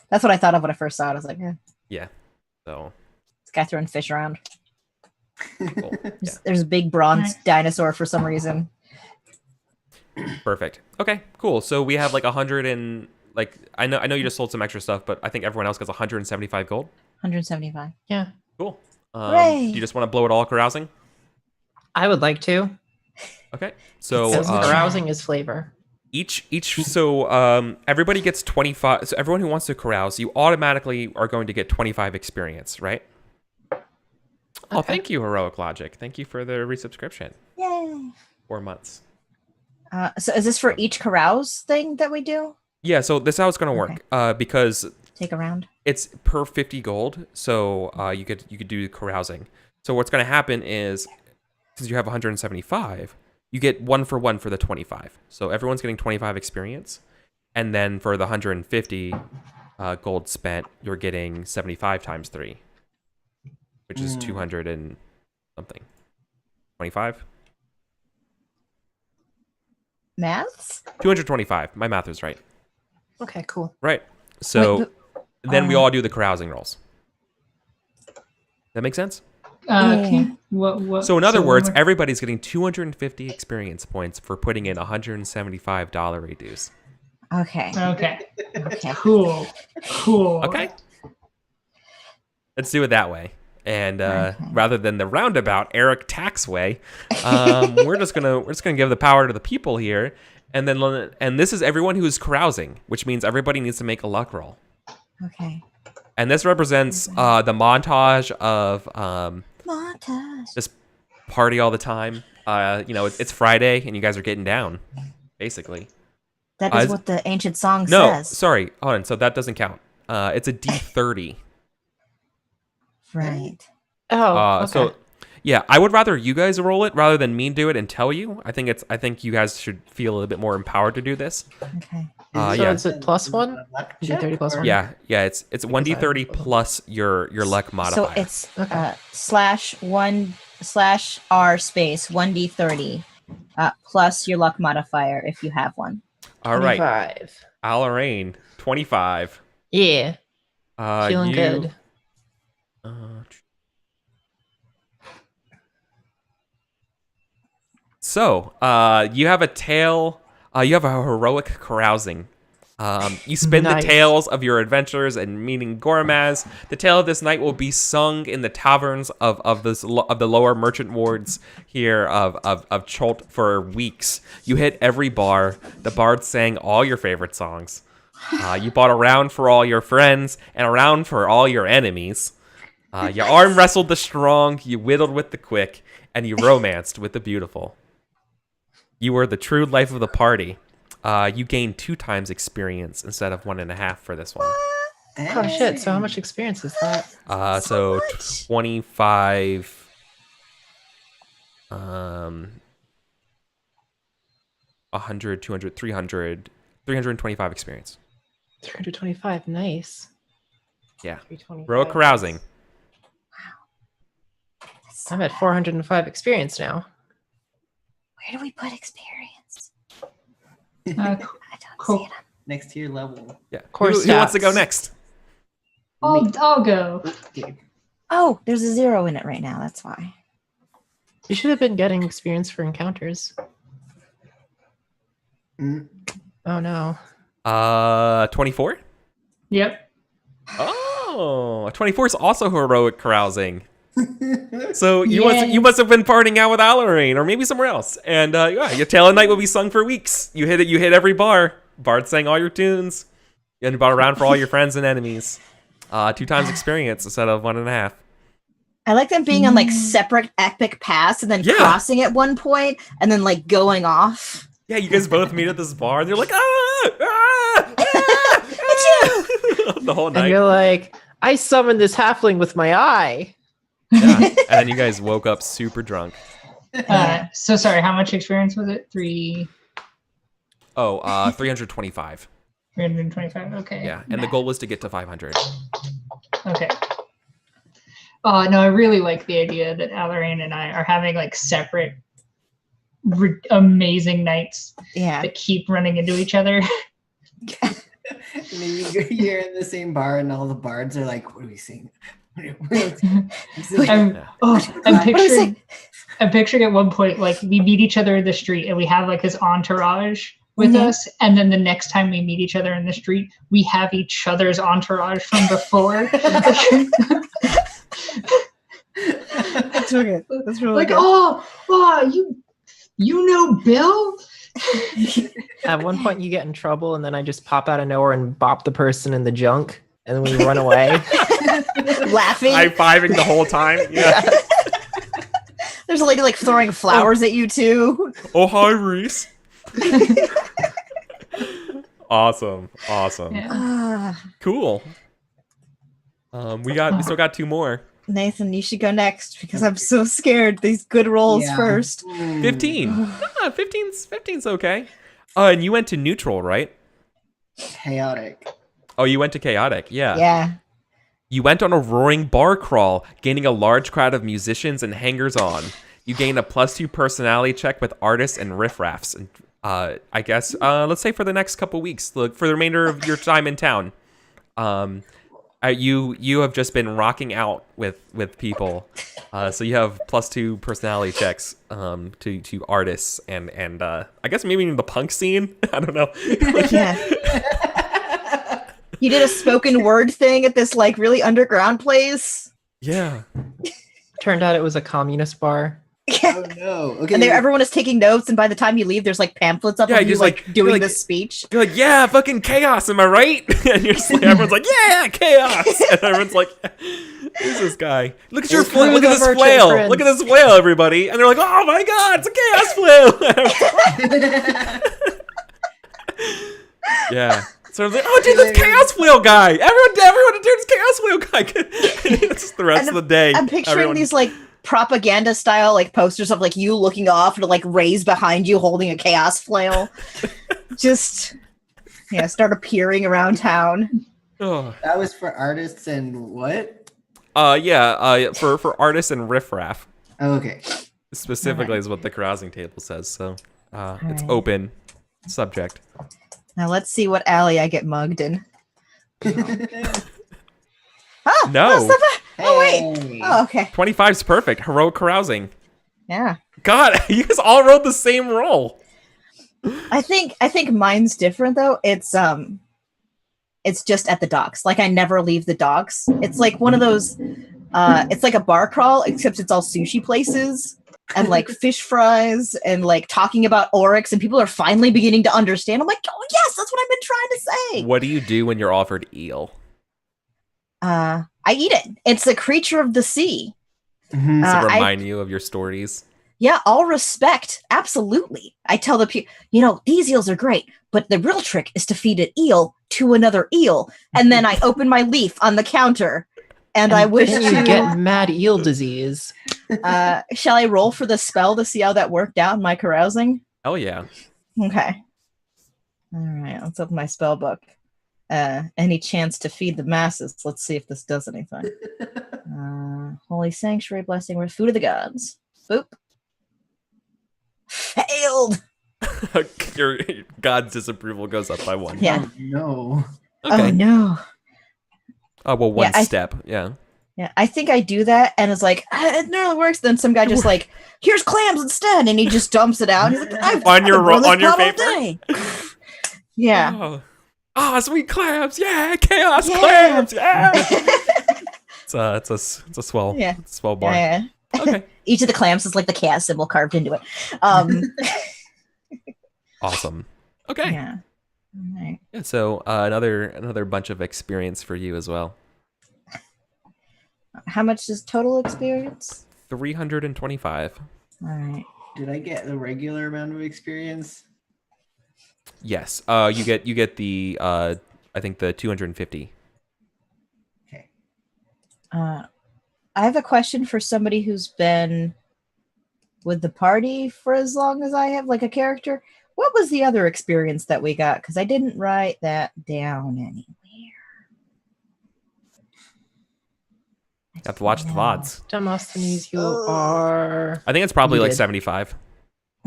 That's what I thought of when I first saw it. I was like, Yeah. So this guy throwing fish around. cool. Yeah. There's a big bronze Nice. dinosaur for some reason. Perfect. Okay, cool. So we have like 100 and like I know you just sold some extra stuff, but I think everyone else gets 175 gold. 175. Yeah, Cool. Do Hooray. you just want to blow it all carousing? I would like to. Okay. So Because um, carousing is flavor. each so everybody gets 25. So everyone who wants to carouse, you automatically are going to get 25 experience, right? Oh, thank you, Heroic Logic. Thank you for the resubscription. Yay. 4 months. So is this for each carouse thing that we do? Yeah, so this is how it's going to work. Because Take a round. it's per 50 gold, so you could do carousing. So what's going to happen is, since you have 175, you get 1 for 1 for the 25. So everyone's getting 25 experience, and then for the 150 gold spent, you're getting 75 times 3, which is 200 and something. 25? Maths? 225. My math was right. Okay, cool. Right. So Wait, then we all do the carousing rolls. That make sense? What? So in other words, we're- everybody's getting 250 experience points for putting in $175 reduce. Okay. Okay. Okay. Cool. Okay. Let's do it that way. And rather than the roundabout Eric tax way, we're just gonna give the power to the people here, and this is everyone who is carousing, which means everybody needs to make a luck roll. Okay. And this represents the montage of Montage. just party all the time. It's Friday and you guys are getting down, basically. That is what the ancient song No, says. sorry, hold on. So that doesn't count. It's a D30. Right. Oh, okay. So yeah, I would rather you guys roll it rather than me do it and tell you. I think you guys should feel a little bit more empowered to do this. Okay. So yeah. is it +1? Luck D30 check, plus or- one? Yeah, it's 1D30 plus your luck modifier. So it's Okay. /1/R space 1d30 plus your luck modifier if you have one. All right, 25. Alarain, 25. Yeah, feeling you- good. So, you have a tale. You have a heroic carousing. You spin Nice. the tales of your adventures and meeting Gormaz. The tale of this night will be sung in the taverns of the lower merchant wards here of Cholt for weeks. You hit every bar. The bards sang all your favorite songs. You bought a round for all your friends and a round for all your enemies. You arm wrestled the strong. You whittled with the quick, and you romanced with the beautiful. You were the true life of the party. You gained 2 times experience instead of 1.5 for this one. Oh shit! So how much experience is that? So much? 25. 100, 200, 300, 325 experience. 325. Nice. Yeah. 325. Heroic carousing. I'm at 405 experience now. Where do we put experience? Uh, I don't Cool. see it. Next to your level. Yeah. Course Who wants to go stats. next? I'll go. Okay. Oh, there's a 0 in it right now. That's why. You should have been getting experience for encounters. Mm. Oh no. 24? Yep. Oh, 24 is also heroic carousing. So you Yay. must have been partying out with Alarain or maybe somewhere else. And your tale of night will be sung for weeks. You hit every bar. Bard sang all your tunes. And you bought a round for all your friends and enemies. 2 times experience instead of 1.5. I like them being on like separate epic paths and then Yeah. crossing at one point and then like going off. Yeah, you guys both meet at this bar. And you're like, the whole And night. you're like, I summoned this halfling with my eye. Yeah. And then you guys woke up super drunk. So sorry, how much experience was it? 325. 325. Okay. Yeah, and the goal was to get to 500. Okay. No, I really like the idea that Alarain and I are having like separate amazing nights Yeah. that keep running into each other. And then you're in the same bar, and all the bards are like, "What are we singing?" It's like, I'm What is it? I'm picturing at one point like we meet each other in the street and we have like his entourage with us, and then the next time we meet each other in the street, we have each other's entourage from before. That's really good. That's really Like, good. you know Bill? At one point, you get in trouble, and then I just pop out of nowhere and bop the person in the junk, and then we run away. Laughing. High-fiving the whole time. Yeah. There's a lady like throwing flowers at you too. Oh, hi, Reese. Awesome. Yeah. Ah, Cool. We still got 2 more. Nathan, you should go next because I'm so scared. These good rolls Yeah. first. 15. 15's okay. And you went to neutral, right? Chaotic. Oh, you went to chaotic. Yeah. Yeah. You went on a roaring bar crawl, gaining a large crowd of musicians and hangers-on. You gain a +2 personality check with artists and riffraffs. And I guess let's say for the next couple weeks, look for the remainder of your time in town. You have just been rocking out with people, so you have +2 personality checks to artists and I guess maybe even the punk scene. I don't know. Yeah. You did a spoken word thing at this like really underground place. Yeah. Turned out it was a communist bar. Oh no. Okay. And everyone is taking notes, and by the time you leave, there's like pamphlets up Yeah, of you just, like like, doing like- this speech. You're like, yeah, fucking chaos, am I right? And you're just like, everyone's like, yeah, chaos. And everyone's like, who's this guy? Look at your Screw look at the this merchant flail. prince. Look at this flail, everybody. And they're like, oh my god, it's a chaos flail. Yeah. So I was like, oh dude, this chaos flail guy. Everyone turns chaos flail guy. It's just the rest And of the day. I'm picturing everyone- these like propaganda style like posters of like you looking off to like raise behind you holding a chaos flail. Just start appearing around town. Oh. That was for artists and what? For artists and riffraff. Oh, okay. Specifically is what the carousing table says. So it's Alright. open subject. Now let's see what alley I get mugged in. Oh, No. that's not bad. Oh wait. Hey. Oh, okay. 25's perfect. Heroic carousing. Yeah. God, you guys all wrote the same roll. I think mine's different though. It's just at the docks. Like I never leave the docks. It's like one of those it's like a bar crawl, except it's all sushi places and like fish fries and like talking about oryx, and people are finally beginning to understand. I'm like, oh yes, that's what I've been trying to say. What do you do when you're offered eel? I eat it. It's a creature of the sea. Mhm. Does it I- remind you of your stories? Yeah, all respect. Absolutely. I tell the people, these eels are great, but the real trick is to feed an eel to another eel. And then I open my leaf on the counter and I wish Then to you get mad eel disease. shall I roll for the spell to see how that worked out in my carousing? Oh yeah. Okay. All right, let's open my spell book. Any chance to feed the masses? Let's see if this does anything. Holy sanctuary blessing with food of the gods. Boop. Failed. Your God's disapproval goes up by 1. Yeah. Oh, no. Okay. Oh no. Oh well, one Yeah, I- step. Yeah. Yeah, I think I do that, and it's like it nearly works. Then some guy just like, here's clams instead, and he just dumps it out. And he's like, I've On your I've grown on your this pot all paper? day. Yeah. Oh. Ah, sweet clams. Yeah, chaos Yeah. clams. Yeah. It's a swell. Yeah. Swell bar. Yeah. Okay. Each of the clams is like the chaos symbol carved into it. Awesome. Okay. Yeah. All right. Yeah, so another bunch of experience for you as well. How much is total experience? 325. All right. Did I get the regular amount of experience? Yes. You get the I think the 250. Okay. I have a question for somebody who's been with the party for as long as I have, like a character. What was the other experience that we got? Because I didn't write that down anywhere. You have to watch the VODs. Demosthenes, you Oh. are. I think it's probably You like did. 75.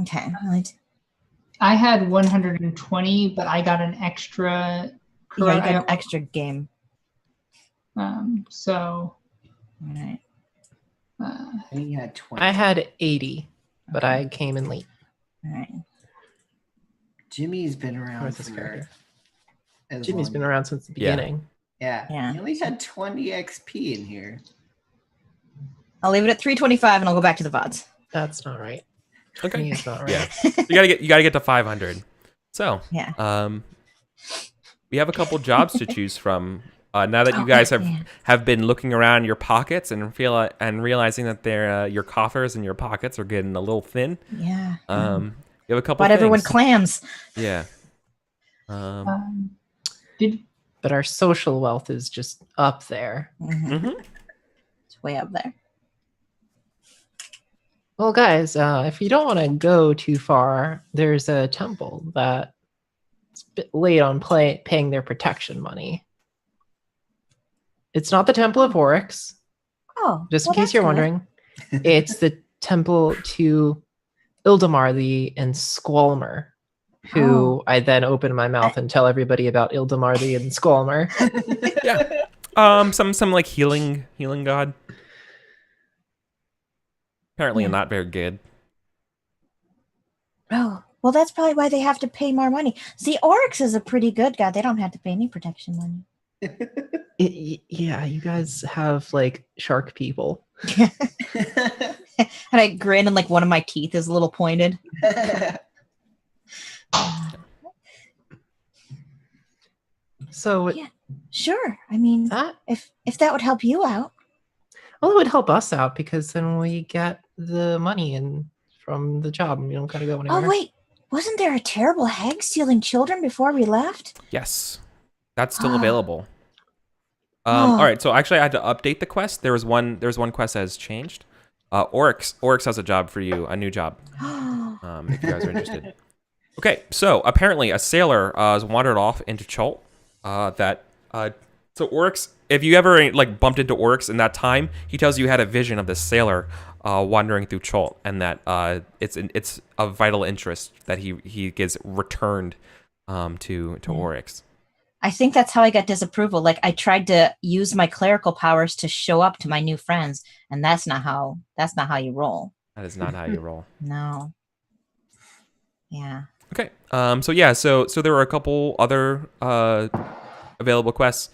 Okay. Right. I had 120, but I got an extra. Yeah, you got an I- extra game. So All right. uh, I think you had 20. I had 80, but I came in late. All right. Jimmy's been around Where's this for character? as Jimmy's long been as- around since the Yeah. beginning. Yeah. Yeah. He only had 20 XP in here. I'll leave it at 325 and I'll go back to the VODs. That's not right. Okay. It's not right. Yeah. You gotta get to 500. So Yeah. we have a couple jobs to choose from. Now that you Oh, guys yeah. have been looking around your pockets and realizing that your coffers and your pockets are getting a little thin, Yeah. you have a couple But everyone things. clams. Yeah. Did But our social wealth is just up there. Mhm. It's way up there. Well, guys, if you don't want to go too far, there's a temple that's late on paying their protection money. It's not the Temple of Oryx, Oh, just in well, case that's you're good. wondering. It's the temple to Ildamar the Ensqualmer, who I then open my mouth and tell everybody about Ildamar the Ensqualmer. Yeah. Some like healing god. Apparently Yeah. not very good. Oh, well, that's probably why they have to pay more money. See, Oryx is a pretty good guy. They don't have to pay any protection money. Yeah, you guys have like shark people. And I grin and like one of my teeth is a little pointed. So Yeah. Sure. I mean, that if that would help you out. well, it would help us out because then we get the money in from the job and we don't gotta go anywhere. Oh, wait. Wasn't there a terrible hag stealing children before we left? Yes. That's still available. Oh. All right, so actually I had to update the quest. There's one quest that has changed. Oryx has a job for you, a new job. If you guys are interested. Okay, so apparently a sailor has wandered off into Chult. So Oryx, if you ever like bumped into Oryx in that time, he tells you had a vision of this sailor wandering through Chult, and that it's of vital interest that he gets returned to Oryx. I think that's how I got disapproval. Like I tried to use my clerical powers to show up to my new friends, and that's not how you roll. That is not how you roll. No. Yeah. Okay. So there were a couple other available quests.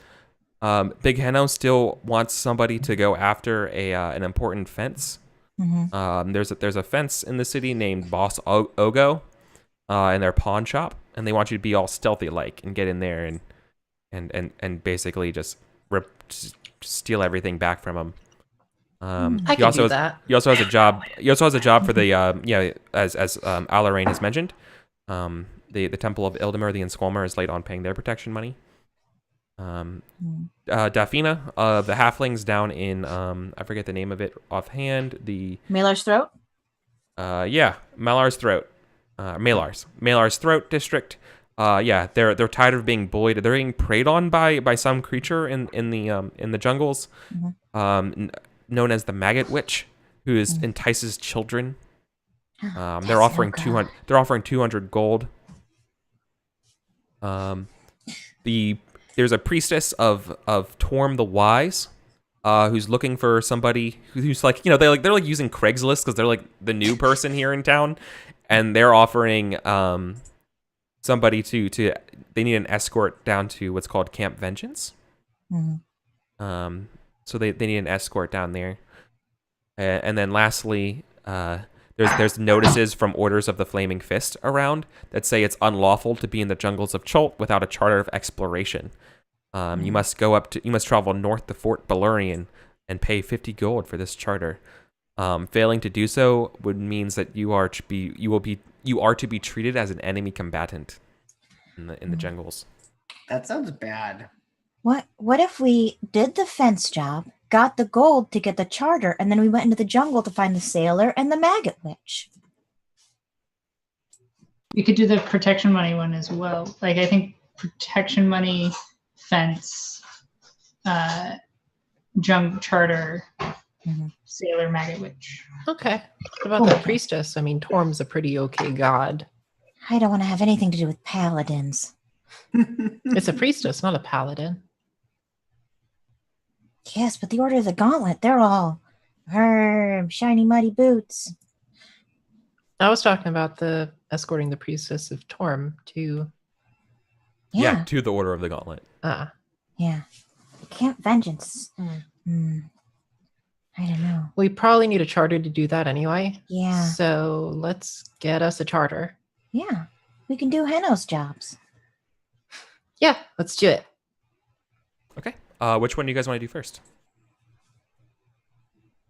Big Henno still wants somebody to go after an important fence. Mm-hmm. There's a fence in the city named Boss Ogo, in their pawn shop, and they want you to be all stealthy like and get in there and basically just steal everything back from him. I can do that. He also has a job. He also has a job for the as Alarain has mentioned. The Temple of Ildamar the Ensqualmer is late on paying their protection money. Dafina of the Halflings down in I forget the name of it offhand. The Mailer's Throat? Malar's Throat. Malar's Throat district. They're tired of being bullied. They're being preyed on by some creature in the jungles, known as the Maggot Witch, who entices children. They're offering 200. They're offering 200 gold. There's a priestess of Torm the Wise, who's looking for somebody who's like, they're like using Craigslist because they're like the new person here in town, and they're offering somebody to they need an escort down to what's called Camp Vengeance. So they need an escort down there, and then lastly, there's notices from Orders of the Flaming Fist around that say it's unlawful to be in the jungles of Chult without a charter of exploration. You must travel north to Fort Balurian and pay 50 gold for this charter. Failing to do so means that you are to be treated as an enemy combatant in the jungles. That sounds bad. What if we did the fence job, got the gold to get the charter, and then we went into the jungle to find the sailor and the Maggot Witch? you could do the protection money one as well. Like I think protection money, fence, junk charter, sailor, Maggot Witch. Okay. What about the priestess? I mean, Torm's a pretty okay god. I don't want to have anything to do with paladins. It's a priestess, not a paladin. Yes, but the Order of the Gauntlet, they're all shiny, muddy boots. I was talking about the escorting the priestess of Torm to Yeah. To the Order of the Gauntlet. Yeah. Camp Vengeance. I don't know. We probably need a charter to do that anyway. Yeah. So let's get us a charter. Yeah. We can do Henno's jobs. Yeah, let's do it. Okay. Which one do you guys want to do first?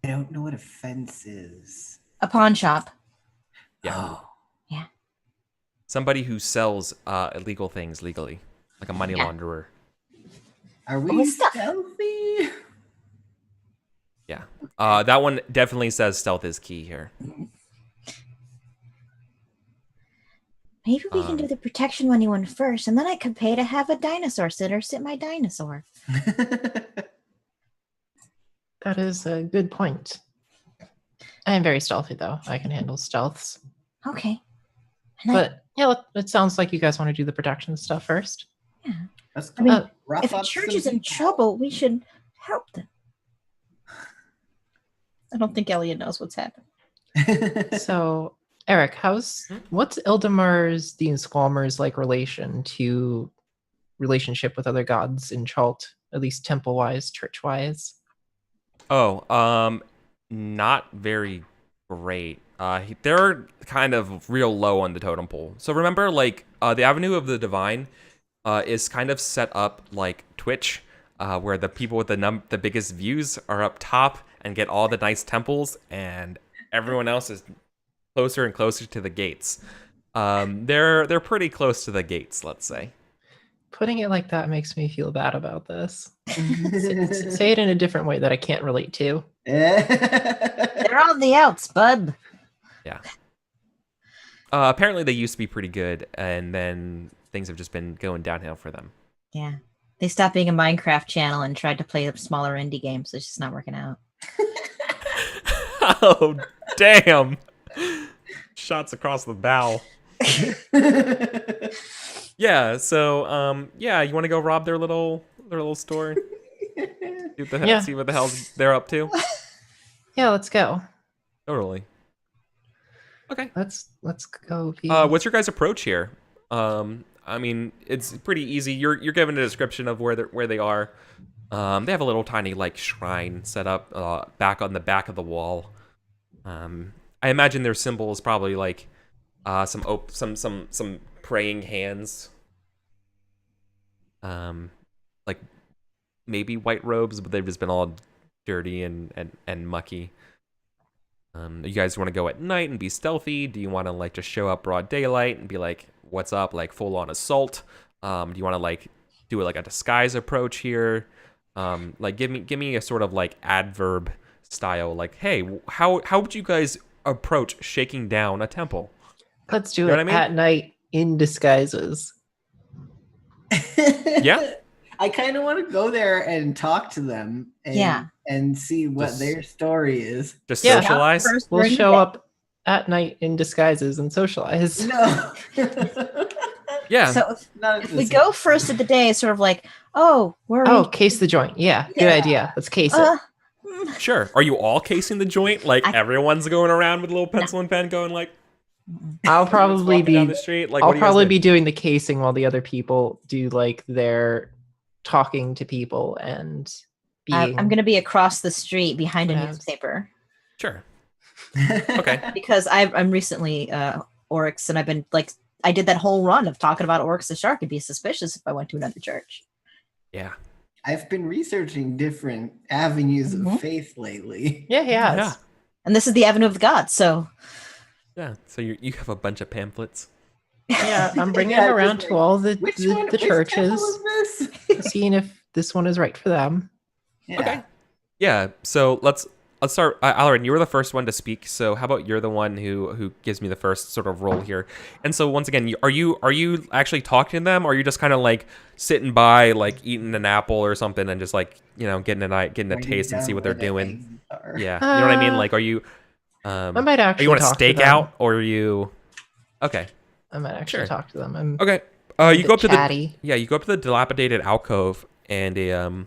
I don't know what a fence is. A pawn shop. Yeah. Oh. Somebody who sells illegal things legally, like a money Yeah. launderer. Are With we stuff. stealthy? Yeah. That one definitely says stealth is key here. Maybe we can do the protection money one first, and then I could pay to have a dinosaur sitter sit my dinosaur. That is a good point. I am very stealthy, though. I can handle stealths. Okay. And But yeah, it sounds like you guys want to do the protection stuff first. Let's I mean, rough if a up church some is in people. trouble, we should help them. I don't think Elliot knows what's happened. So, Eric, what's Ildamar's the Squalmer's like relationship with other gods in Chult, at least temple wise, church wise? Oh, not very great. They're kind of real low on the totem pole. So remember, like, the Avenue of the Divine is kind of set up like Twitch, where the people with the biggest views are up top and get all the nice temples, and everyone else is closer and closer to the gates. They're pretty close to the gates, let's say. Putting it like that makes me feel bad about this. Say it in a different way that I can't relate to. They're on the outs, bud. Yeah. Apparently they used to be pretty good, and then things have just been going downhill for them. Yeah. They stopped being a Minecraft channel and tried to play smaller indie games. So it's just not working out. Oh, damn. Shots across the bow. Yeah, so yeah, you want to go rob their little store? See what the hell they're up to? Yeah, let's go. Totally. Okay. Let's go. What's your guys' approach here? I mean, it's pretty easy. You're given a description of where they are. They have a little tiny like shrine set up back on the back of the wall. I imagine their symbol is probably like some praying hands. Like maybe white robes, but they've just been all dirty and mucky. You guys want to go at night and be stealthy? Do you want to like just show up broad daylight and be like, "What's up?" Like full on assault? Do you want to like do like a disguise approach here? Like give me a sort of like adverb style. Like, hey, how would you guys approach shaking down a temple? Let's do You know it what I mean? at night in disguises. Yeah. I kind of want to go there and talk to them and see what Just- their story is. Just Yeah. socialize. First, We'll we're in show bed. up at night in disguises and socialize. No. Yeah. So Not if we go first of the day, it's sort of like, oh, where are Oh, we? case the joint. Yeah, good Yeah. idea. Let's case it. Sure. Are you all casing the joint? Like everyone's going around with a little pencil and pen, going like I'll probably walking down be the street. Like, I'll what do you guys probably do? be doing the casing while the other people do like their talking to people and being. I'm going to be across the street behind a Perhaps. newspaper Sure. Okay. because I'm recently Oryx, and I've been like, I did that whole run of talking about Oryx the Shark and be suspicious if I went to another church. Yeah. I've been researching different avenues Mhm. of faith lately. Yeah, he has. Yeah. And this is the Avenue of the Gods, so Yeah. So you have a bunch of pamphlets. Yeah, I'm bringing Yeah, it around just to like, all the Which the, one? the Which churches, temple is this? seeing if this one is right for them. Yeah. Okay. Yeah. So let's start. Alarin, you were the first one to speak. So how about you're the one who gives me the first sort of role here? And so once again, are you actually talking to them, or are you just kind of like sitting by, like eating an apple or something, and just like getting a Writing taste and down see what they're where their doing? exits are. Yeah. You know what I mean? Uh, Like, are you? I might Are actually you want to talk stake to them. out, or are you? Okay. I might actually Sure. talk to them. I'm Okay. a You bit go up to the chatty. you go up to the dilapidated alcove, and a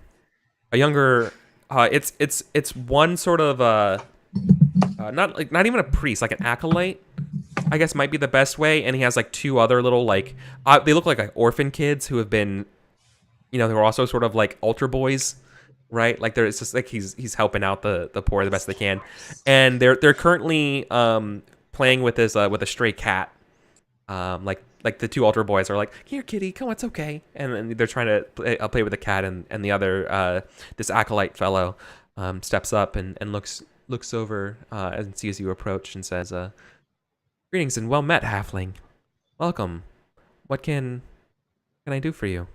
younger it's one sort of not even a priest, like an acolyte, I guess might be the best way, and he has like two other little like they look like orphan kids who have been who are also sort of like altar boys, right? Like it's just like he's helping out the poor the best they can, and they're currently playing with this with a stray cat. Like the two altar boys are like, here, kitty, come on, it's okay. And then they're trying to play with the cat, and the other, this acolyte fellow, steps up and looks over and sees you approach and says, greetings and well met, halfling. Welcome. What can I do for you?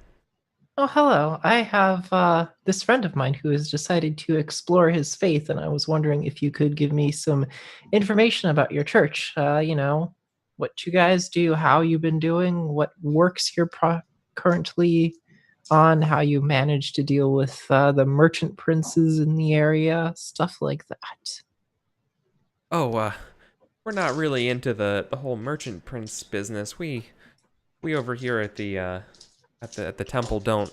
Oh, hello. I have this friend of mine who has decided to explore his faith, and I was wondering if you could give me some information about your church. What you guys do, how you've been doing, what works you're currently on, how you manage to deal with the merchant princes in the area, stuff like that. Oh, we're not really into the whole merchant prince business. We over here at the temple don't.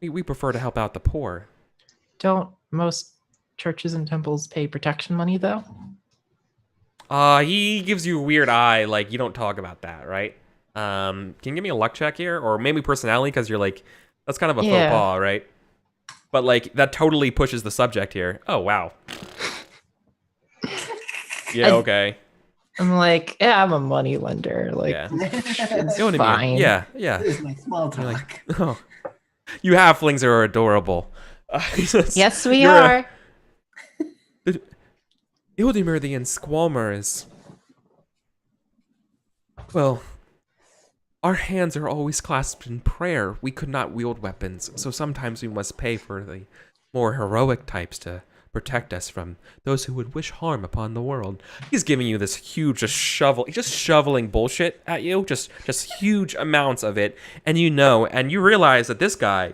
We prefer to help out the poor. Don't most churches and temples pay protection money, though? He gives you a weird eye, like, you don't talk about that, right? Can you give me a luck check here? Or maybe personality, because you're like, that's kind of a faux pas, right? But, like, that totally pushes the subject here. Oh, wow. Yeah, okay. I'm like, yeah, I'm a money lender. Like, Yeah. it's You know what I mean? fine. Yeah. This is my small talk. You're like, oh, you halflings are adorable. Yes, we You're are. Ildimir the Ensqualmer is... Well, our hands are always clasped in prayer. We could not wield weapons, so sometimes we must pay for the more heroic types to protect us from those who would wish harm upon the world. He's giving you this huge just shoveling bullshit at you, just huge amounts of it, and you realize that this guy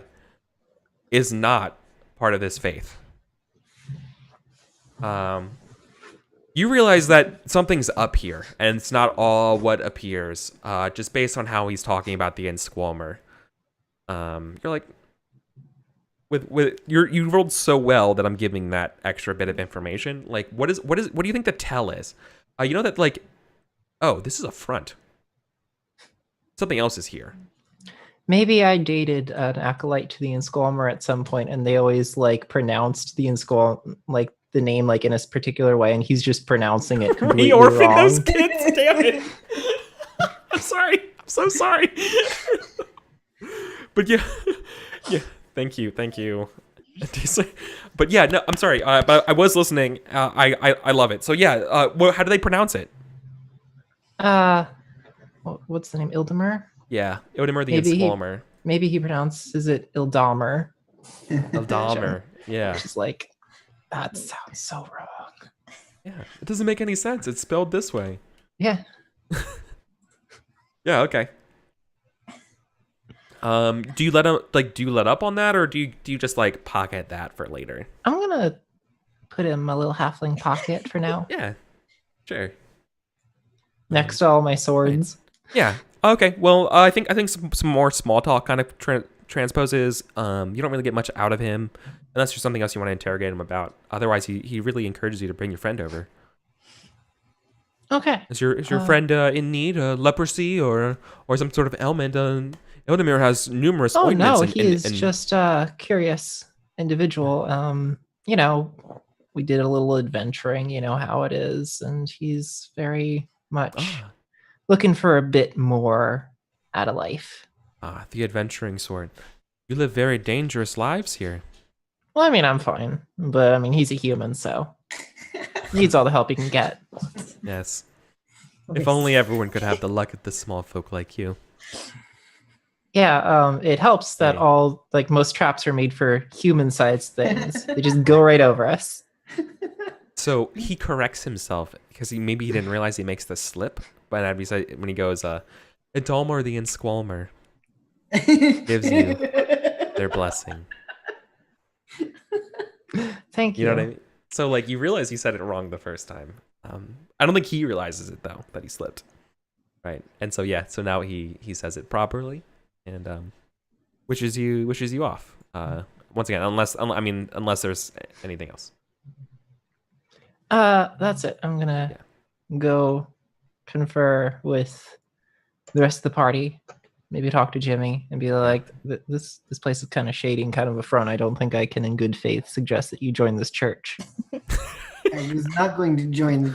is not part of this faith. You realize that something's up here, and it's not all what appears, just based on how he's talking about the Ensqualmer. You're like, you rolled so well that I'm giving that extra bit of information. Like, what do you think the tell is? You know that, like, oh, this is a front. Something else is here. Maybe I dated an acolyte to the Ensqualmer at some point, and they always like pronounced the like the name like in a particular way, and he's just pronouncing it completely Orphan wrong. those kids, damn it! I'm sorry. I'm so sorry. But yeah. Thank you. But yeah, no, I'm sorry. But I was listening. I love it. So yeah, how do they pronounce it? What's the name? Ildimir? Yeah, Ildimir the Ensqualmer. Maybe he pronounces it Ildamer. Ildamer. Yeah. Which is like, that sounds so wrong. Yeah, it doesn't make any sense. It's spelled this way. Yeah. Yeah. Okay. Do you let up on that, or do you just like pocket that for later? I'm gonna put it in my little halfling pocket for now. Yeah. Sure. Next to all my swords. Yeah. Okay. Well, I think some more small talk kind of transposes. You don't really get much out of him unless there's something else you want to interrogate him about. Otherwise, he really encourages you to bring your friend over. Okay. Is your friend in need, leprosy or some sort of ailment? Ildimir has numerous ointments. Oh no, he is just a curious individual. We did a little adventuring. You know how it is, and he's very much looking for a bit more out of life. The adventuring sort. You live very dangerous lives here. Well, I mean, I'm fine, but I mean, he's a human, so he needs all the help he can get. Yes. If only everyone could have the luck of the small folk like you. Yeah, it helps that most traps are made for human-sized things. They just go right over us. So he corrects himself because he didn't realize he makes the slip. But when he goes, Idalmar the Ensqualmer gives you their blessing. Thank you. You know what I mean? So like you realize he said it wrong the first time. I don't think he realizes it though, that he slipped. Right. And so yeah, so now he says it properly and wishes you off. Once again, unless there's anything else. That's it. I'm gonna go confer with the rest of the party. Maybe talk to Jimmy and be like, this place is kind of shady and kind of a front. I don't think I can in good faith suggest that you join this church. I was not going to join the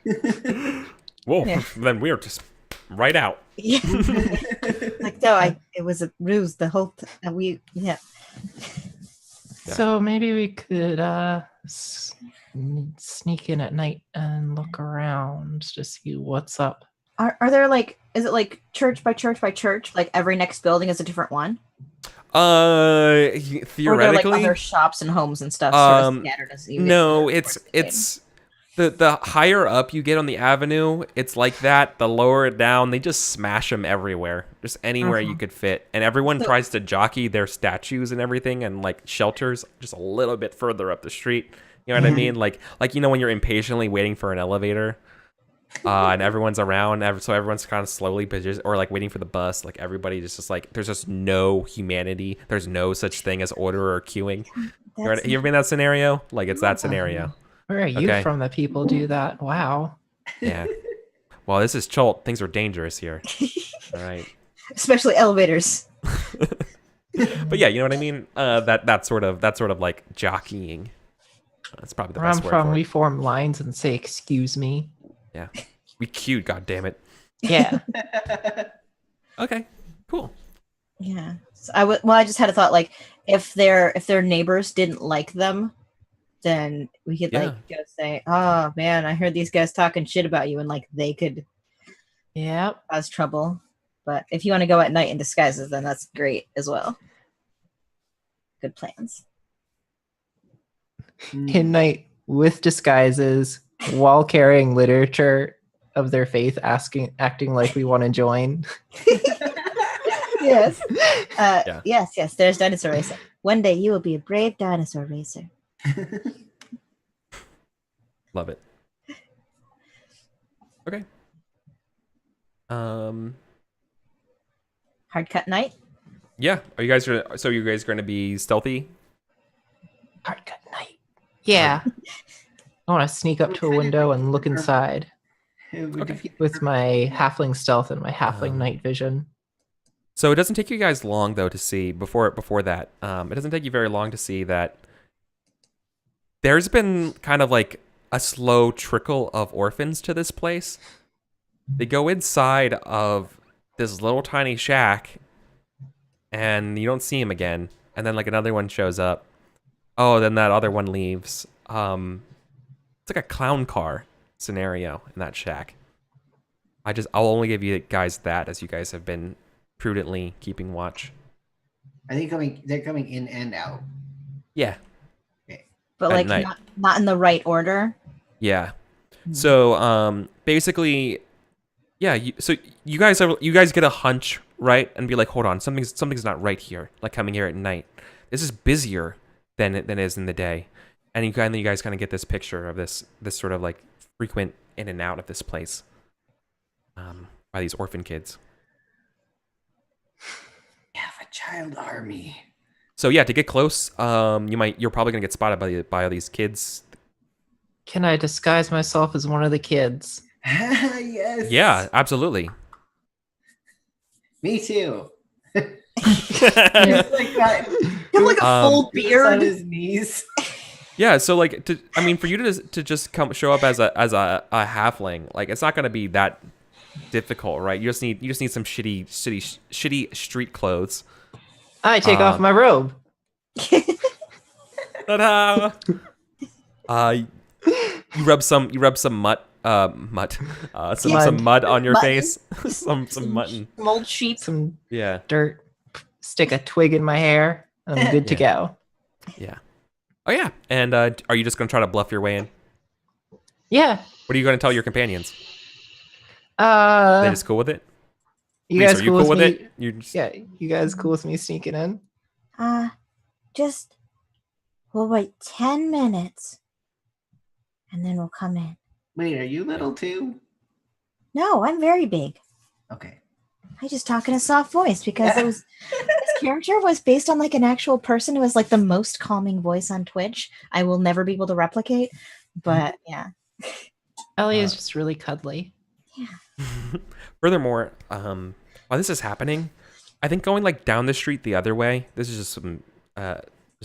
church. Whoa, Yeah. then we're just right out. Yeah. Like, no, it was a ruse. The whole yeah. Yeah. So maybe we could sneak in at night and look around to see what's up. Are there like, is it like church by church by church? Like every next building is a different one? Or are there Theoretically, like other shops and homes and stuff sort of scattered as you no, get it's towards the game? it's the higher up you get on the avenue, it's like that. The lower it down, they just smash them everywhere, just anywhere you could fit, and everyone So- tries to jockey their statues and everything and like shelters just a little bit further up the street. You know what I mean? Like you know when you're impatiently waiting for an elevator. And everyone's around, so everyone's kind of slowly, but or like waiting for the bus. Like everybody just like there's just no humanity. There's no such thing as order or queuing. You ever been in that scenario? Like it's that scenario. Where are you Okay. from that people do that? Wow. Yeah. Well, this is Cholt. Things are dangerous here. All right. Especially elevators. But yeah, you know what I mean. That sort of like jockeying. That's probably the Where I'm best word from, for we it. form lines and say, "Excuse me." Yeah. We queued. God damn it. Yeah. Okay. Cool. Yeah. So I just had a thought, like if their neighbors didn't like them, then we could Yeah. like just say, "Oh man, I heard these guys talking shit about you," and like they could Yep. cause trouble. But if you want to go at night in disguises, then that's great as well. Good plans. In night with disguises while carrying literature of their faith, acting like we want to join. Yes. Yeah. Yes. There's dinosaur racer. One day you will be a brave dinosaur racer. Love it. Okay. Hard cut night. Yeah. Are you guys going to be stealthy? Hard cut night. Yeah. I want to sneak up to a window and look inside with my halfling stealth and my halfling night vision. So it doesn't take you guys long though to see before that. It doesn't take you very long to see that there's been kind of like a slow trickle of orphans to this place. They go inside of this little tiny shack, and you don't see him again. And then like another one shows up. Oh, then that other one leaves. It's like a clown car scenario in that shack. I'll only give you guys that as you guys have been prudently keeping watch. Are they coming? They're coming in and out. Yeah. But At like night. not in the right order. Yeah. So basically, yeah. So you guys get a hunch, right, and be like, hold on, something's not right here. Like coming here at night, this is busier than it is in the day, and you guys kind of get this picture of this sort of like frequent in and out of this place, by these orphan kids. We have a child army. So yeah, to get close, you're probably gonna get spotted by all these kids. Can I disguise myself as one of the kids? Yes. Yeah, absolutely. Me too. Yeah. It's like that. You have like a full On beard. his knees. So like, for you to just show up as a halfling, like it's not gonna be that difficult, right? You just need some shitty street clothes. I take off my robe. Ta-da! You rub some mud on your Mutton. face. some mutton. Mold sheep. Some Yeah. dirt. Stick a twig in my hair. I'm good to go. Yeah. Oh yeah. And are you just gonna try to bluff your way in? Yeah. What are you gonna tell your companions? Are they You just cool with it? guys Reese, are you cool cool with with me? it? You just, Yeah, you guys cool with me sneaking in? We'll wait 10 minutes and then we'll come in. Wait, are you little too? No, I'm very big. Okay. I just talk in a soft voice because this character was based on like an actual person who has like the most calming voice on Twitch. I will never be able to replicate, but yeah. Ellie is just really cuddly. Furthermore, while this is happening, I think going like down the street the other way. This is just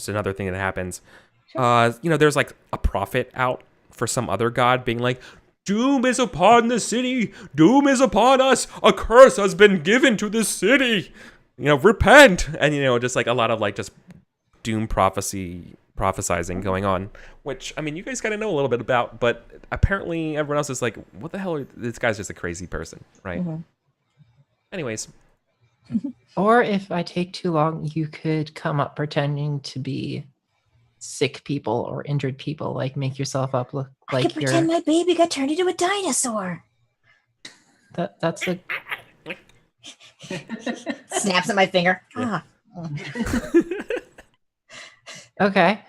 another thing that happens. There's like a prophet out for some other god being like, Doom is upon the city. Doom is upon us. A curse has been given to the city. Repent. And, just like a lot of like just doom prophesizing going on, which, I mean, you guys got to know a little bit about, but apparently everyone else is like, what the hell? This guy's just a crazy person, right? Mhm. Anyways. Or if I take too long, you could come up pretending to be sick people or injured people, like make yourself up look I like could pretend you're my baby got turned into a dinosaur. that's a Snaps at my finger. Yeah. Ah. okay.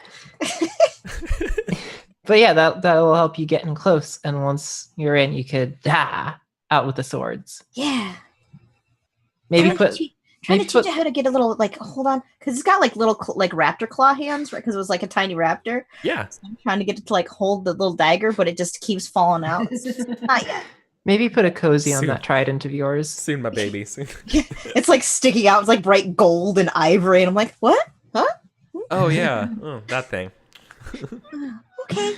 But yeah, that will help you get in close, and once you're in, you could out with the swords. Yeah. Maybe Trying to teach it how to get a little hold on, because it's got like little raptor claw hands, right? Because it was like a tiny raptor. Yeah. So I'm trying to get it to like hold the little dagger, but it just keeps falling out. Not yet. Maybe put a cozy on Soon. that trident of yours. Soon, my baby. Soon. It's like sticking out. It's like bright gold and ivory, and I'm like, what? Huh? Oh yeah. Oh, that thing. Okay.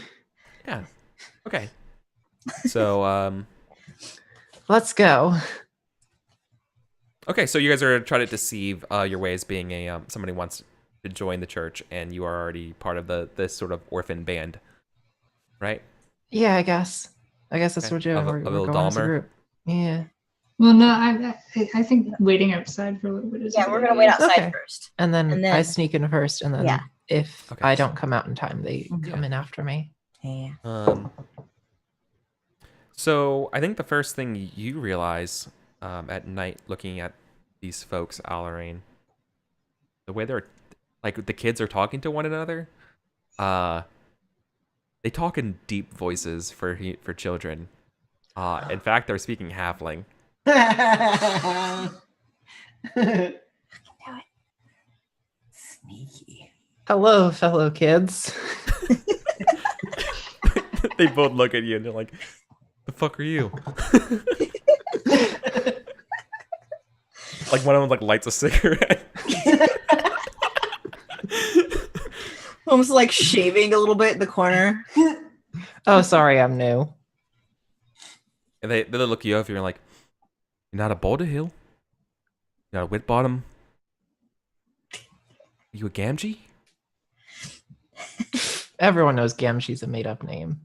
Yeah. Okay. So Let's go. okay, so you guys are trying to deceive your way as being a somebody wants to join the church, and you are already part of this sort of orphan band, right? Yeah, I guess that's Okay. what we're doing. A We're little going as a Dahmer? group. Yeah. Well, no, I think waiting outside for a little bit is. Yeah, a we're good gonna wait idea. outside Okay. first. And then And I then- sneak in first, and then Yeah. if Okay. I don't come out in time, they Mhm. come in after me. Yeah. So I think the first thing you realize at night, looking at these folks, Alarain, the way they're like the kids are talking to one another, they talk in deep voices for children. In fact, they're speaking halfling. Sneaky. Hello, fellow kids. They both look at you and they're like, "The fuck are you?" Like one of them like lights a cigarette. Almost like shaving a little bit in the corner. Oh, sorry, I'm new. And they look you over and you're like, "You're not a Boulder Hill? You're not a Whitbottom? You a Gamgee?" Everyone knows Gamgee's a made-up name.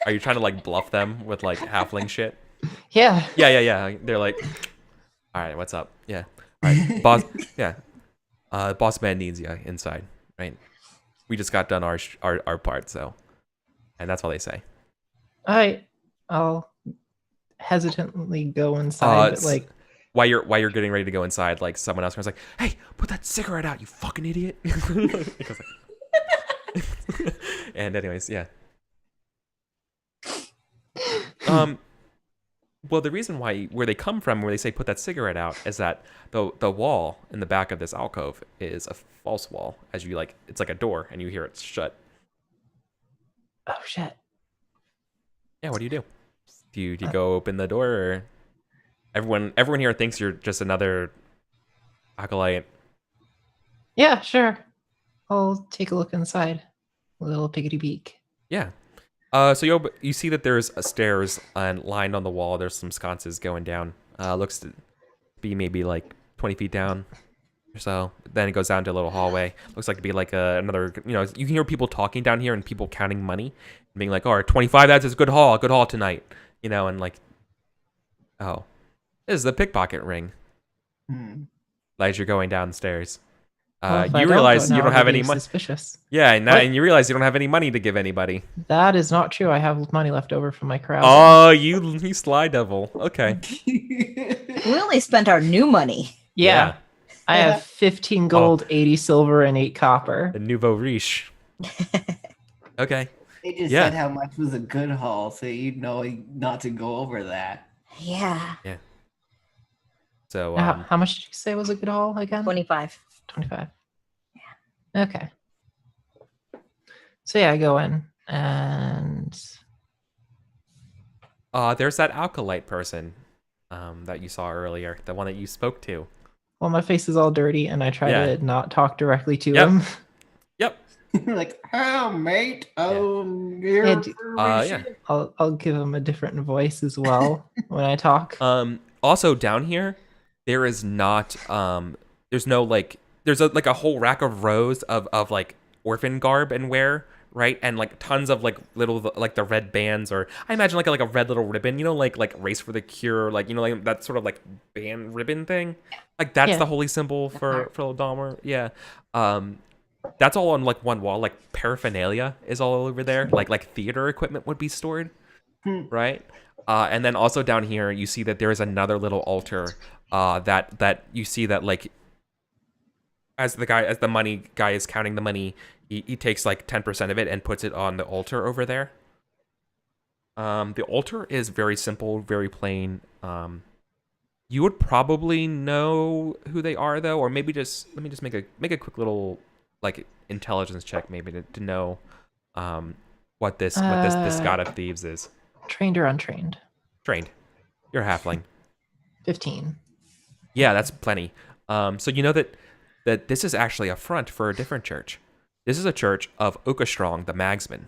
Are you trying to like bluff them with like halfling shit? Yeah. Yeah. They're like, "All right, what's up? Yeah, all right, boss. Yeah, boss man needs you inside, right? We just got done our part, so." And that's all they say. I'll hecitantly go inside, but like while you're getting ready to go inside, like someone else was like, "Hey, put that cigarette out, you fucking idiot!" And anyways, yeah. Well, the reason where they come from, where they say put that cigarette out, is that the wall in the back of this alcove is a false wall. As you like, it's like a door, and you hear it shut. oh shit. Yeah, what do? Do you go open the door, or everyone here thinks you're just another acolyte? Yeah, sure. I'll take a look inside. A little piggity peek. Yeah. So you see that there's stairs and lined on the wall. There's some sconces going down. Looks to be maybe like 20 feet down or so. Then it goes down to a little hallway. Looks like to be like another. You can hear people talking down here and people counting money, and being like, "Oh, 25. That's a good haul tonight." And like, oh, this is the pickpocket ring. As you're going downstairs. Well, if I You don't realize go you now, don't have it'll any be money. Suspicious. Yeah, and What? you realize you don't have any money to give anybody. That is not true. I have money left over from my crowd. Oh, you sly devil. Okay. We only spent our new money. Yeah. I have 15 gold, 80 silver, and 8 copper. The nouveau riche. Okay. They just Yeah. said how much was a good haul, so you'd know not to go over that. Yeah. So How much did you say was a good haul again? 25. 25. Yeah. Okay. So yeah, I go in and there's that alkalite person that you saw earlier, the one that you spoke to. well, my face is all dirty and I try Yeah. to not talk directly to Yep. him. Yep. Like, oh, mate, here And- for yeah. I'll give him a different voice as well when I talk. Also down here, there is not there's no like there's a whole rack of rows of like orphan garb and wear, right? And like tons of like little like the red bands, or I imagine like a red little ribbon, like Race for the Cure, like like that sort of like band ribbon thing. Like that's Yeah. the holy symbol for Dahmer. Yeah. That's all on like one wall. Like paraphernalia is all over there. Like theater equipment would be stored, right? And then also down here, you see that there is another little altar. That you see that like as the money guy is counting the money, he takes like 10% of it and puts it on the altar over there. The altar is very simple, very plain. You would probably know who they are though, or maybe just let me just make a quick little like intelligence check maybe to know what this god of thieves is. Trained or untrained? Trained. You're a halfling. 15. Yeah, that's plenty. So you know that this is actually a front for a different church. This is a church of Okastrong the Magsman.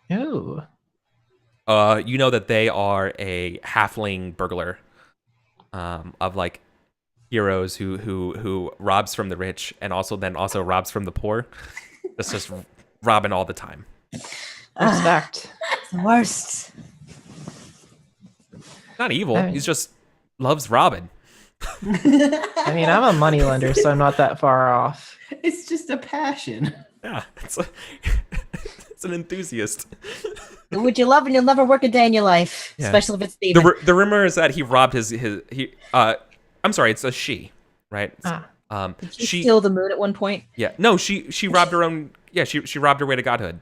Oh. You know that they are a halfling burglar of like heroes who robs from the rich and also robs from the poor. It's just robbing all the time. Respect. The worst. Not evil. I mean- He's just loves robbing. I mean, I'm a moneylender, so I'm not that far off. It's just a passion. Yeah, it's an enthusiast. Do what you love and you'll never work a day in your life, Yeah. especially if it's thieving. The rumor is that he robbed I'm sorry, it's a she, right? Ah. Did she steal the moon at one point? Yeah. No, she robbed her own. Yeah, she robbed her way to godhood.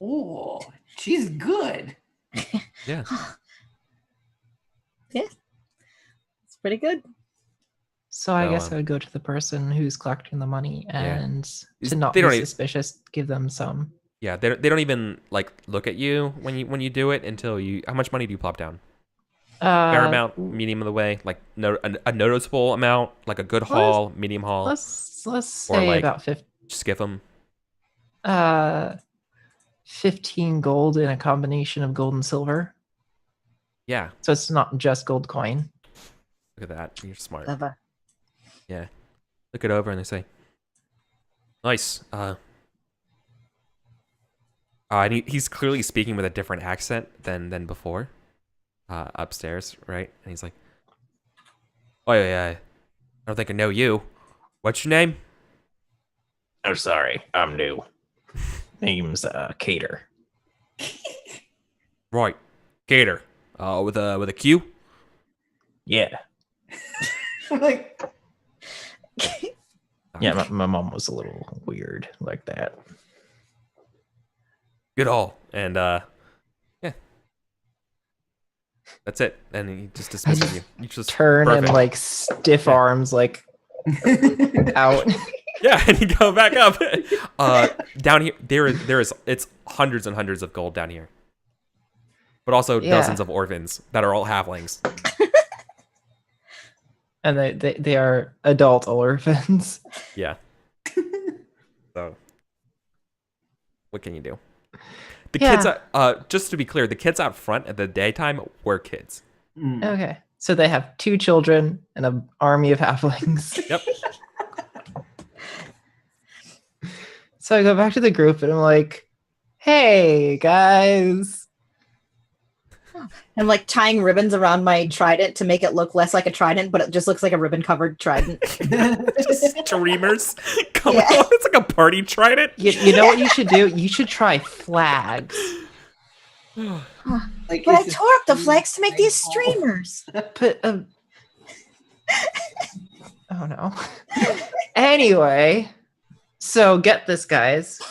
Oh, she's good. Yeah. Yeah. It's pretty good. So I So, guess I would go to the person who's collecting the money and Is- to not they be don't even- suspicious, give them some. Yeah. They don't even like look at you when you do it until you. How much money do you plop down? Fair amount, medium of the way, like a noticeable amount, like a good haul, medium haul, Let's Or say like- about 50. skiff them. 15 gold in a combination of gold and silver. Yeah. So it's not just gold coin. Look at that. You're smart. Clever. Yeah. Look it over and they say, nice. And he's clearly speaking with a different accent than before. Upstairs, right? And he's like, oh yeah, I don't think I know you. What's your name? Oh, sorry. I'm new. Name's Cater. Right. Gator. With a Q? Yeah. Like, Yeah, my mom was a little weird like that. Good all. And yeah. That's it. And he just dismisses you. You just Turn perfect. and like stiff Yeah. arms like out. Yeah, and you go back up. Down here, there is it's hundreds and hundreds of gold down here, but also Yeah. dozens of orphans that are all halflings. And they are adult orphans. Yeah. So, what can you do? The kids, just to be clear, the kids out front at the daytime were kids. mm. Okay. So they have 2 children and an army of halflings. Yep. So I go back to the group and I'm like, hey guys. I'm like tying ribbons around my trident to make it look less like a trident, but it just looks like a ribbon covered trident. Streamers. Come Yeah. on, it's like a party trident. You know what you should do? You should try flags. Like, But I it's tore up the flags to make these streamers. Put oh no. Anyway, so get this, guys.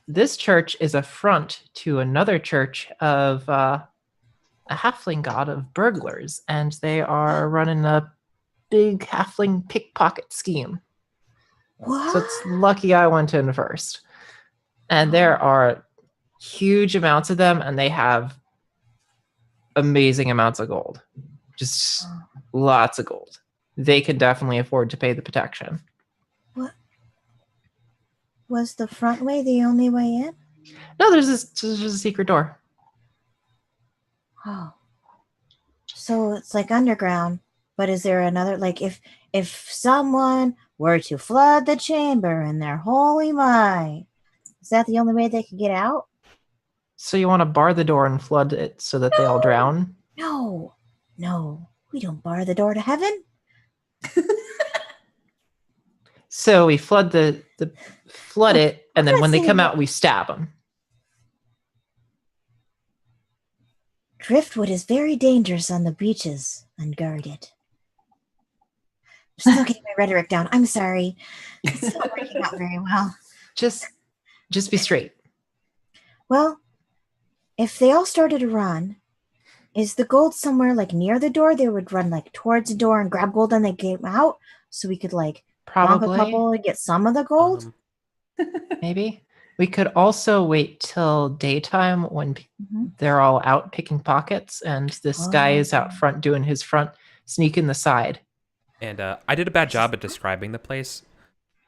This church is a front to another church of a halfling god of burglars, and they are running a big halfling pickpocket scheme. What? So it's lucky I went in first. And there are huge amounts of them, and they have amazing amounts of gold. Just lots of gold. They can definitely afford to pay the protection. Was the front way the only way in? No, there's a secret door. Oh. So it's like underground, but is there another, like, if someone were to flood the chamber in their holy might, is that the only way they could get out? So you want to bar the door and flood it so that they all drown? No, we don't bar the door to heaven. So we flood flood it, and then when they come Fascinating. out, we stab them. Driftwood is very dangerous on the beaches, unguarded. I'm still getting my rhetoric down. I'm sorry. It's not working out very well. Just be straight. Well, if they all started to run, is the gold somewhere like near the door? They would run like towards the door and grab gold and they came out, so we could like bonk a Probably, couple and get some of the gold. maybe. We could also wait till daytime when Mhm. they're all out picking pockets, and this guy is out Oh. front doing his front sneak in the side. And I did a bad job at describing the place.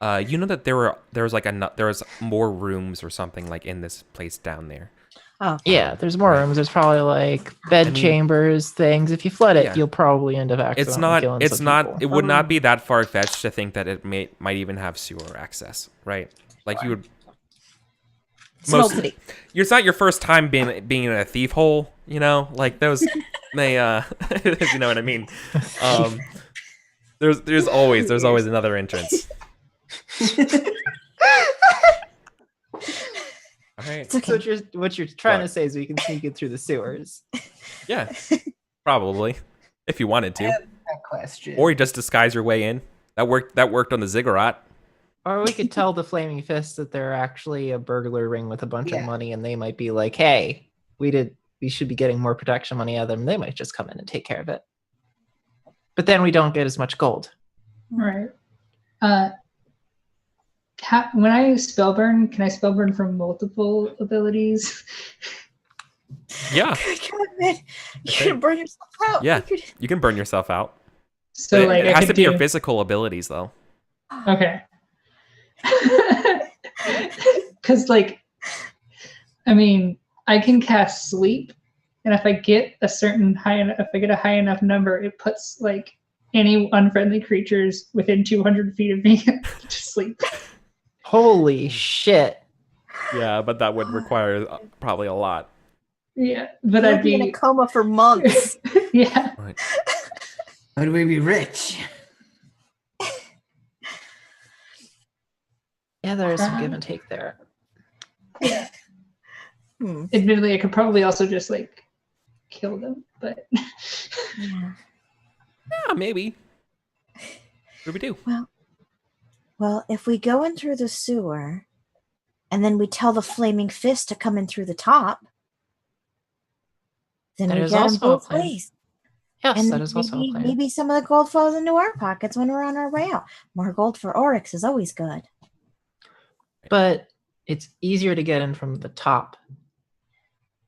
You know that there was more rooms or something like in this place down there. Oh, Yeah, there's more Right. rooms. There's probably like bed I mean- chambers, things. If you flood it, Yeah. you'll probably end up accidentally killing It's some not people. it would not be that far fetched to think that it might even have sewer access, right? Like you would Smoke most- City. it's not your first time being in a thief hole, you know? Like those they if you know what I mean. There's always another entrance. All right. It's okay. So what you're trying What? to say is we can sneak it through the sewers. Yeah. Probably. If you wanted to. That question. Or you just disguise your way in. That worked on the ziggurat. Or we could tell the Flaming Fist that they're actually a burglar ring with a bunch of Yeah. money, and they might be like, "Hey, we should be getting more protection money out of them." They might just come in and take care of it. But then we don't get as much gold. Right. When I spellburn, can I spellburn from multiple abilities? Yeah. Good God, man. You Okay. can burn yourself out. Yeah. You could- You can burn yourself out. So But like it I has could to be your do- physical abilities though. Okay. Because like, I mean, I can cast sleep, and if I get a high enough number, it puts like any unfriendly creatures within 200 feet of me to sleep. Holy shit! Yeah, but that would require probably a lot. Yeah, but You'll I'd be in a be coma for months. yeah. Right. Would we be rich? Yeah, there is some give and take there. Hmm. Admittedly, I could probably also just like kill them, but Yeah. Yeah, maybe. What do we do? Well, if we go in through the sewer, and then we tell the Flaming Fist to come in through the top, then That we is get them also a both plan. ways. Yes, And that then is also a maybe, plan. maybe some of the gold falls into our pockets when we're on our way out. More gold for Oryx is always good. But it's easier to get in from the top.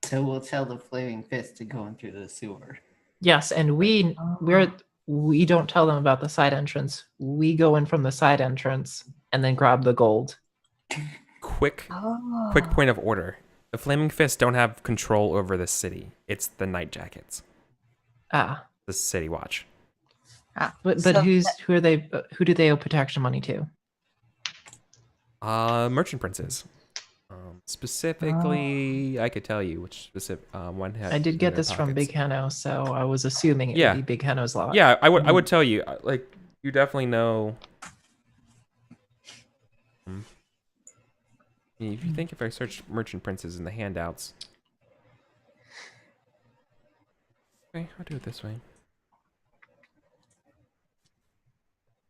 So we'll tell the Flaming Fist to go in through the sewer. Yes, and we don't tell them about the side entrance. We go in from the side entrance and then grab the gold. Quick Oh. point of order. The Flaming Fists don't have control over the city. It's the Night Jackets. Ah, The City Watch. but So who are they? Who do they owe protection money to? Merchant Princes. Specifically, I could tell you which specific one has. I did in get their this from pockets. Big Henno, so I was assuming it Yeah. would be Big Henno's lot. Yeah, I would tell you. Like, you definitely know. If you think if I search Merchant Princes in the handouts. Okay, I'll do it this way.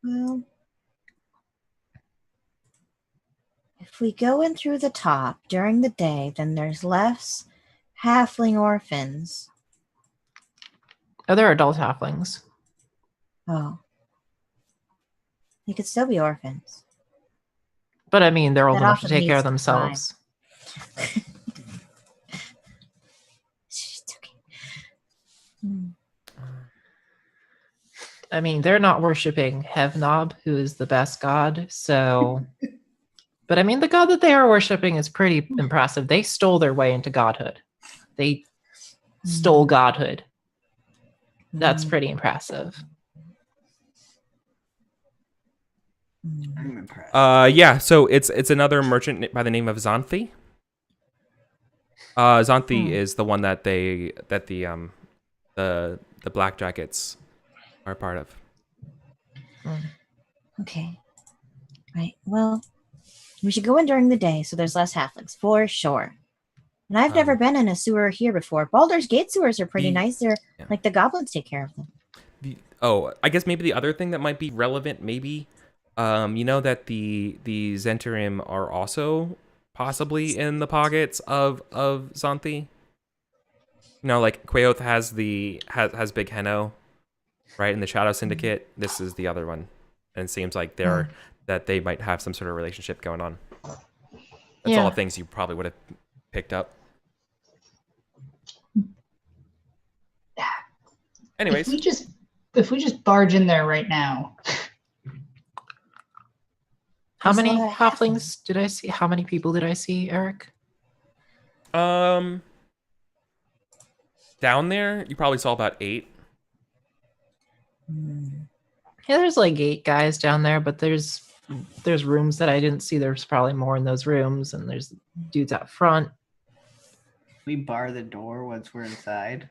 Well, if we go in through the top during the day, then there's less halfling orphans. Oh, they're adult halflings. Oh. They could still be orphans. But I mean, they're old That enough to often take care of leads to crime. themselves. It's okay. Hmm. I mean, they're not worshiping Hevnob, who is the best god, so But I mean, the god that they are worshiping is pretty impressive. They stole their way into godhood. They stole godhood. That's pretty impressive. I'm impressed. Yeah. So it's another merchant by the name of Xanthi. Xanthi is the one that the Black Jackets are part of. Okay. Right. Well, we should go in during the day so there's less halflings, for sure. And I've never been in a sewer here before. Baldur's Gate sewers are pretty nice. They're like the goblins take care of them. I guess maybe the other thing that might be relevant, maybe, you know that the Zentarim are also possibly in the pockets of Xanthi. You know, like Quaoth has Big Henno, right? In the Shadow Syndicate, this is the other one, and it seems like that they might have some sort of relationship going on. That's all things you probably would have picked up. Anyways, if we just barge in there right now. How many halflings did I see? How many people did I see, Eric? down there, you probably saw about 8. Yeah, there's like 8 guys down there, but there's rooms that I didn't see. There's probably more in those rooms, and there's dudes out front. We bar the door once we're inside,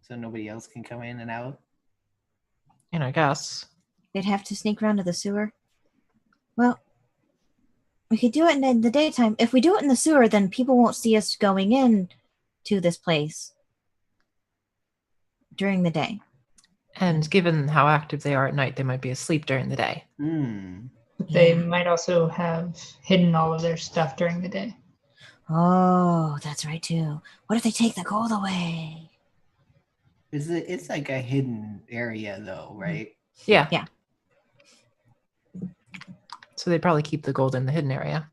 so nobody else can come in and out. I guess. They'd have to sneak around to the sewer. Well, we could do it in the daytime. If we do it in the sewer, then people won't see us going in to this place during the day. And given how active they are at night, they might be asleep during the day. They might also have hidden all of their stuff during the day. Oh, that's right too. What if they take the gold away? It's like a hidden area though, right? Yeah. Yeah. So they'd probably keep the gold in the hidden area.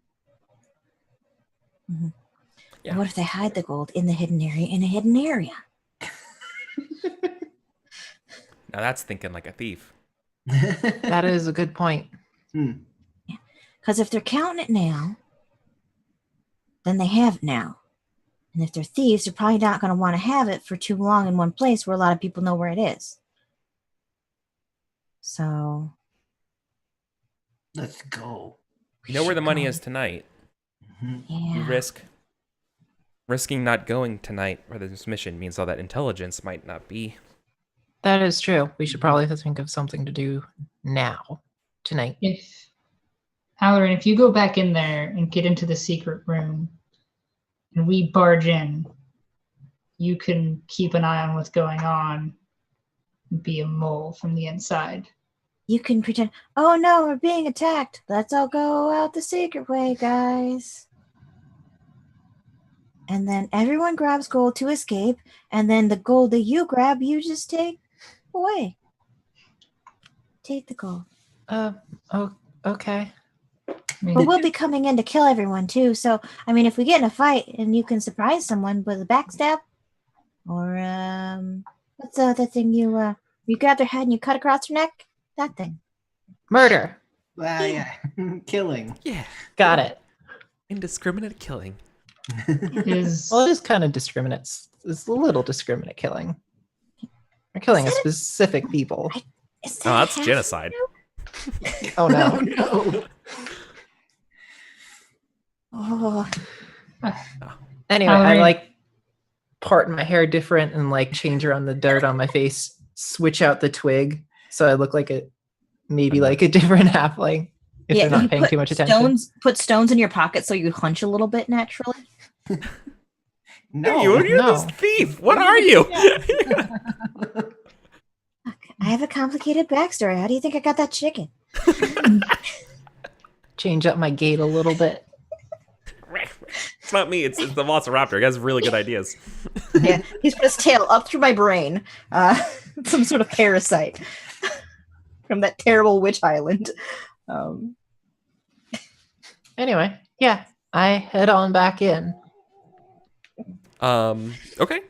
Mm-hmm. Yeah. What if they hide the gold in the hidden area in a hidden area? Now that's thinking like a thief. That is a good point. Because if they're counting it now, then they have it now. And if they're thieves, they're probably not going to want to have it for too long in one place where a lot of people know where it is. So Let's go. You know where the money is tonight. Yeah. You risking not going tonight for this mission means all that intelligence might not be. That is true. We should probably think of something to do now, tonight. Halloran, if you go back in there and get into the secret room and we barge in, you can keep an eye on what's going on and be a mole from the inside. You can pretend, oh no, we're being attacked. Let's all go out the secret way, guys. And then everyone grabs gold to escape, and then the gold that you grab, you just take away. Take the gold. Okay. But we'll be coming in to kill everyone too. So, I mean, if we get in a fight and you can surprise someone with a backstab, or what's the other thing you grab their head and you cut across their neck? That thing. Murder. Yeah. Killing. Yeah. Got it. Indiscriminate killing. Well, it is kind of discriminate. It's a little discriminate killing. We're killing a specific people. Oh, that's genocide. Oh no. No. Oh. Anyway, I like part my hair different and like change around the dirt on my face, switch out the twig so I look like maybe like a different halfling if they're not paying too much attention. Put stones in your pocket so you hunch a little bit naturally. No. You're this thief. What are you? I have a complicated backstory. How do you think I got that chicken? Change up my gait a little bit. It's not me. It's the Velociraptor. He has really good ideas. Yeah, he's put his tail up through my brain. Some sort of parasite from that terrible witch island. Anyway, yeah, I head on back in. Okay.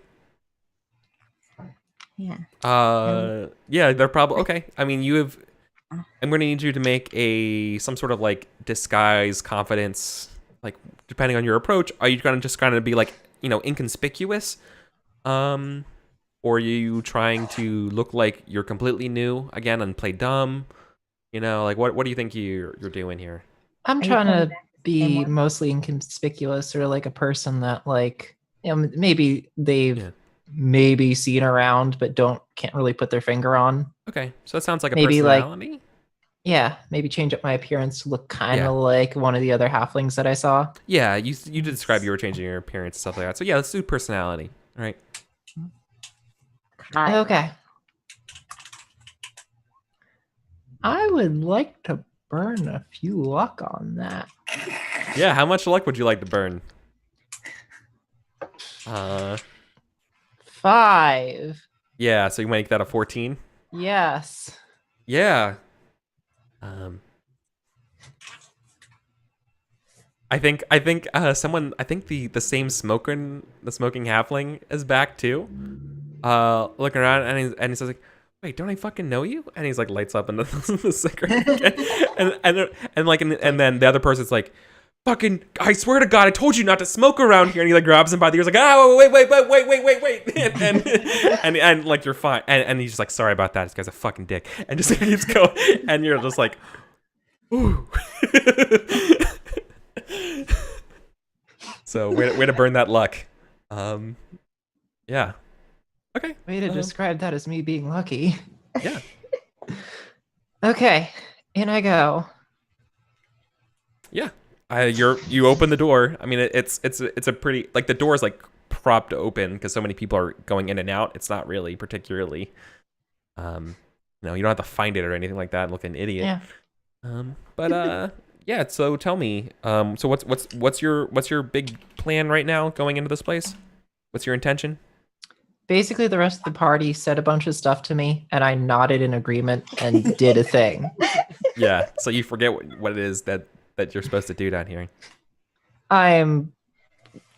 Yeah. Yeah, they're probably okay. I mean, you have I'm going to need you to make some sort of like disguise confidence, like depending on your approach. Are you going to just kind of be like, inconspicuous? Or are you trying to look like you're completely new again and play dumb? Like what do you think you're doing here? I'm Are you trying coming to back the same be way? mostly inconspicuous, or like a person that like maybe they've Yeah. maybe seen around but can't really put their finger on. Okay, so that sounds like a Maybe like personality. maybe change up my appearance to look kind Yeah. of like one of the other halflings that I saw. Yeah, you did describe you were changing your appearance and stuff like that. So yeah, let's do personality. All right. Okay. I would like to burn a few luck on that. Yeah, how much luck would you like to burn? 5. Yeah, so you make that a 14. Yes. Yeah. I think the same smoking halfling is back too. Looking around and he says like, "Wait, don't I fucking know you?" And he's like lights up into the cigarette again. and then the other person's like, "Fucking, I swear to God, I told you not to smoke around here." And he like grabs him by the ears like, "Ah, wait," and like you're fine. And he's just like, "Sorry about that. This guy's a fucking dick," and just keeps going. And you're just like, "Ooh." So way to burn that luck. Yeah. Okay. Way to describe that as me being lucky. Yeah. Okay, in I go. Yeah. You open the door. I mean, it's a pretty, like, the door's like propped open because so many people are going in and out. It's not really particularly, you don't have to find it or anything like that and look an idiot. Yeah. But yeah. So tell me, so what's your big plan right now going into this place? What's your intention? Basically, the rest of the party said a bunch of stuff to me, and I nodded in agreement and did a thing. Yeah. So you forget what it is that you're supposed to do down here. I'm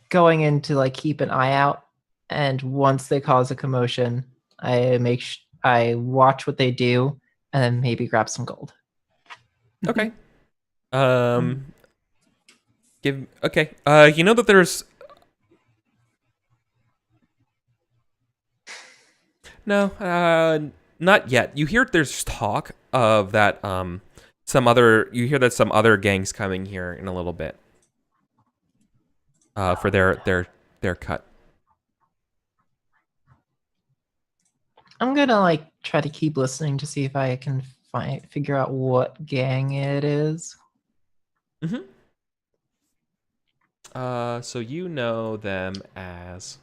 going in to like keep an eye out, and once they cause a commotion, I I watch what they do, and then maybe grab some gold. Okay. Okay. You know that there's no, not yet. You hear there's talk of that some other gangs coming here in a little bit. For their cut. I'm gonna like try to keep listening to see if I can figure out what gang it is. Mm-hmm. So you know them as.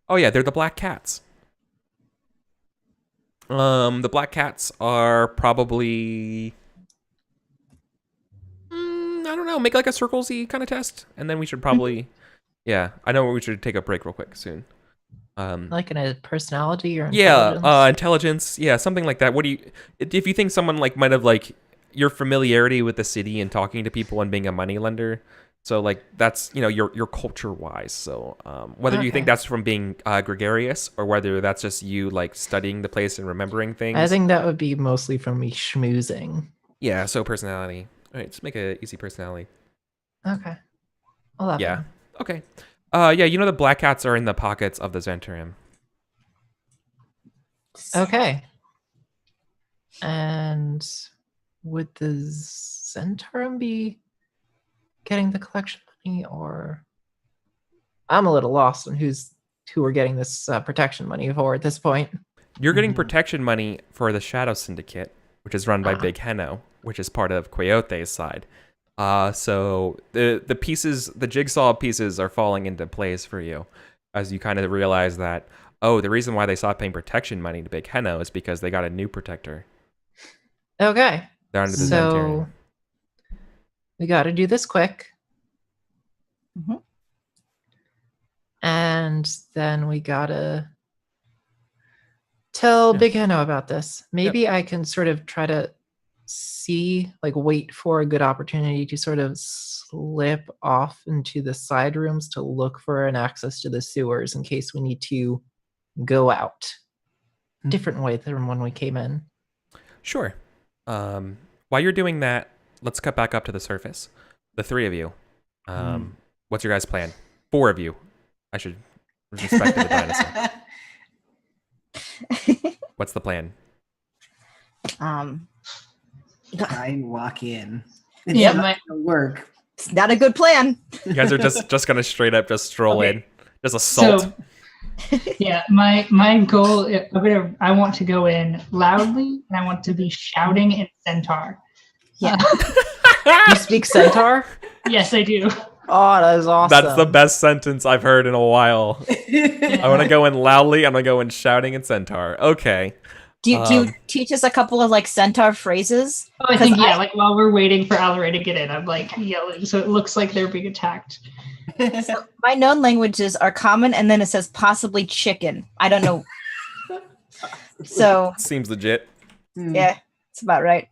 Oh yeah, they're the Black Cats. The Black Cats are probably. I don't know. Make like a circlesy kind of test, and then we should probably. Yeah, I know we should take a break real quick soon. Like in a personality or yeah, intelligence? intelligence. Yeah, something like that. What do you? If you think someone like might have like your familiarity with the city and talking to people and being a moneylender. So like that's your culture wise. So whether you think Okay. that's from being gregarious or whether that's just you like studying the place and remembering things. I think that would be mostly from me schmoozing. Yeah. So personality. All right, just make a easy personality. Okay. 11. Yeah. Okay. Yeah. The Black Cats are in the pockets of the Zentrum. Okay. And would the Zentrum be getting the collection money, or I'm a little lost on who we're getting this protection money for at this point. You're getting protection money for the Shadow Syndicate, which is run by Big Henno, which is part of Coyote's side. So the pieces, the jigsaw pieces, are falling into place for you, as you kind of realize that the reason why they stopped paying protection money to Big Henno is because they got a new protector. Okay. They're under the So Zentarian. we got to do this quick. Mhm. And then we got to tell Yeah. Big Henno about this. Maybe I can sort of try to wait for a good opportunity to sort of slip off into the side rooms to look for an access to the sewers in case we need to go out. Different way than when we came in. Sure. While you're doing that, let's cut back up to the surface. The three of you. What's your guys' plan? 4 of you. I should respect the dinosaur. What's the plan? Try and walk in. It's Yeah, not gonna work. It's not a good plan. You guys are just gonna straight up just stroll in. Just assault. So, yeah, my goal. I want to go in loudly, and I want to be shouting in Centaur. Yeah. You speak Centaur? Yes, I do. Oh, that is awesome. That's the best sentence I've heard in a while. I want to go in loudly. I'm gonna go in shouting in Centaur. Okay. Do you teach us a couple of like Centaur phrases? Oh, I think like while we're waiting for Alaray to get in, I'm like yelling, so it looks like they're being attacked. So my known languages are common, and then it says possibly chicken. I don't know. So Seems legit. yeah, it's about right.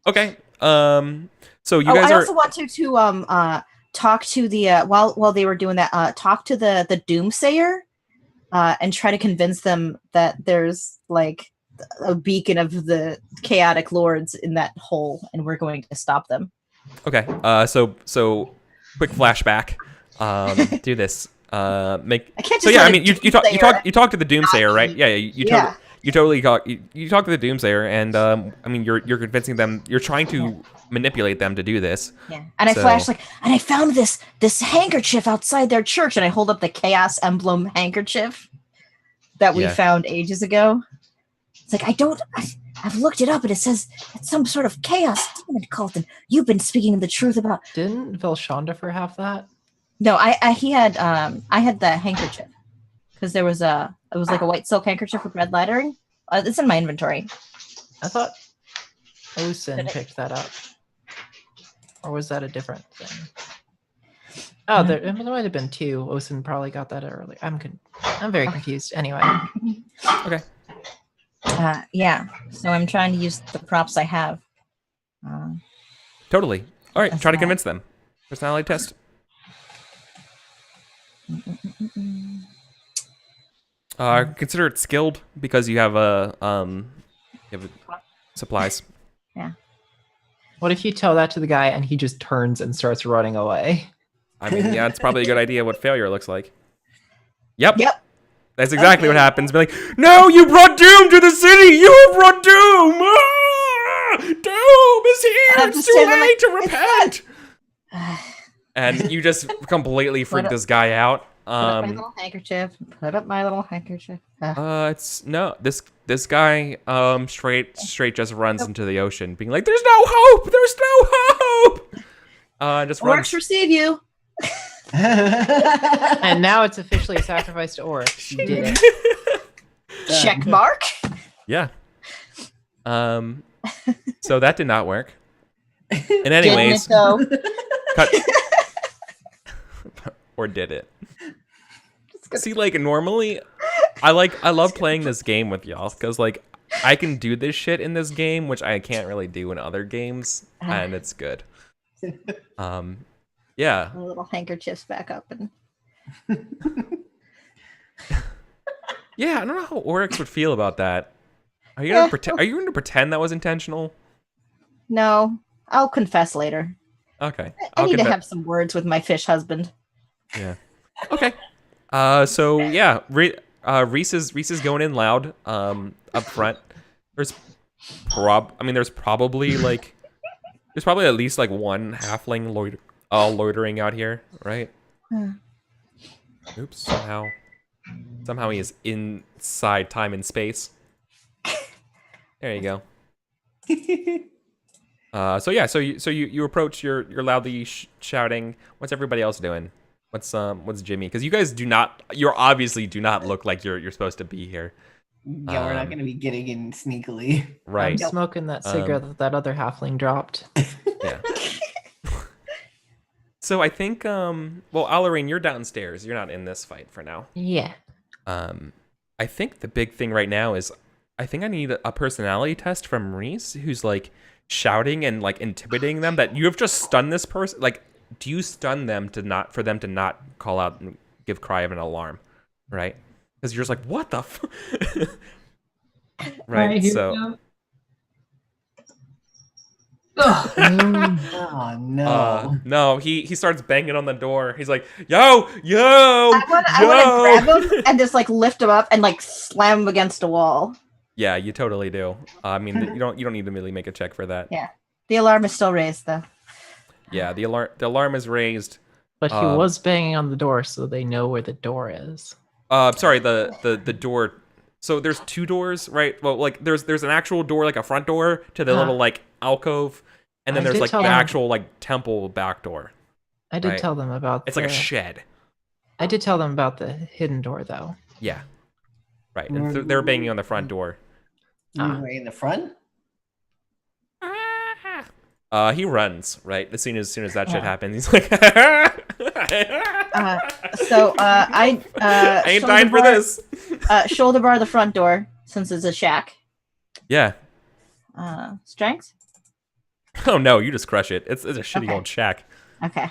Okay. So you guys I are. also want to talk to the while they were doing that, talk to the doomsayer, and try to convince them that there's like a beacon of the chaotic lords in that hole, and we're going to stop them. Okay. So quick flashback. Do this. Make. I can't So just yeah, let I mean, you talk to the doomsayer, right? Yeah. You totally talk to the doomsayer, and I mean, you're convincing them. You're trying to manipulate them to do this. Yeah, and I flash like, and I found this handkerchief outside their church, and I hold up the chaos emblem handkerchief that we found ages ago. It's like I've looked it up, and it says it's some sort of chaos demon cult, and you've been speaking the truth about. Didn't Vilshandifer have that? No, I had the handkerchief because it was like a white silk handkerchief with red lettering. It's in my inventory. I thought Osin picked that up. Or was that a different thing? Oh, there might have been 2. Osin probably got that early. I'm very confused. Anyway. Okay. Yeah. So I'm trying to use the props I have. Totally. All right. That's Try to right. convince them. Personality test. Consider it skilled because you have supplies. Yeah. What if you tell that to the guy and he just turns and starts running away? I mean, yeah, it's probably a good idea what failure looks like. Yep. That's exactly what happens. Be like, no, you brought doom to the city. You have brought doom. Ah! Doom is here. It's too late to repent. And you just completely freak this guy out. Put up my little handkerchief. Put up my little handkerchief. It's no this guy straight just runs into the ocean, being like, "There's no hope. There's no hope." Just runs. Orcs receive you. And now it's officially a sacrifice to Oryx. You did it. Check mark. Yeah. So that did not work. And anyways, Didn't it, cut. Or did it? See, like normally, I love playing this game with y'all because like I can do this shit in this game, which I can't really do in other games, and it's good. Yeah. A little handkerchiefs back up and. Yeah, I don't know how Oryx would feel about that. Are you gonna pretend? Are you gonna pretend that was intentional? No, I'll confess later. Okay. I need to have some words with my fish husband. Yeah. Okay. So yeah, Reese is going in loud. Up front. There's probably at least like one halfling loitering out here, right? Oops. Somehow he is inside time and space. There you go. So you approach. You're loudly shouting. What's everybody else doing? What's Jimmy? Because you guys obviously do not look like you're supposed to be here. Yeah, we're not going to be getting in sneakily. Right. I'm smoking that cigarette that other halfling dropped. Yeah. So I think Alarain, you're downstairs. You're not in this fight for now. Yeah. I think the big thing right now is I think I need a personality test from Reese, who's like shouting and like intimidating them that you have just stunned this person. Like, do you stun them for them to not call out and give cry of an alarm, right? Because you're just like, what the right? here So we go. Ugh. Oh no. no, he starts banging on the door. He's like, yo, I want to grab him and just like lift him up and like slam him against a wall. Yeah, you totally do. I mean, you don't need to really make a check for that. Yeah. The alarm is still raised though. Yeah, the alarm is raised. But he was banging on the door, so they know where the door is. Sorry, the door. So there's two doors, right? Well, like there's an actual door, like a front door to the little like alcove, and then I there's did like the tell them- actual like temple back door. I did Right. tell them about. It's like a shed. I did tell them about the hidden door, though. Yeah, right. And they're banging on the front door. Right in the front? He runs right as soon as that shit happens. He's like, I ain't dying for this. Shoulder bar the front door since it's a shack. Yeah. Strength. Oh no, you just crush it. It's a shitty Okay. old shack. Okay.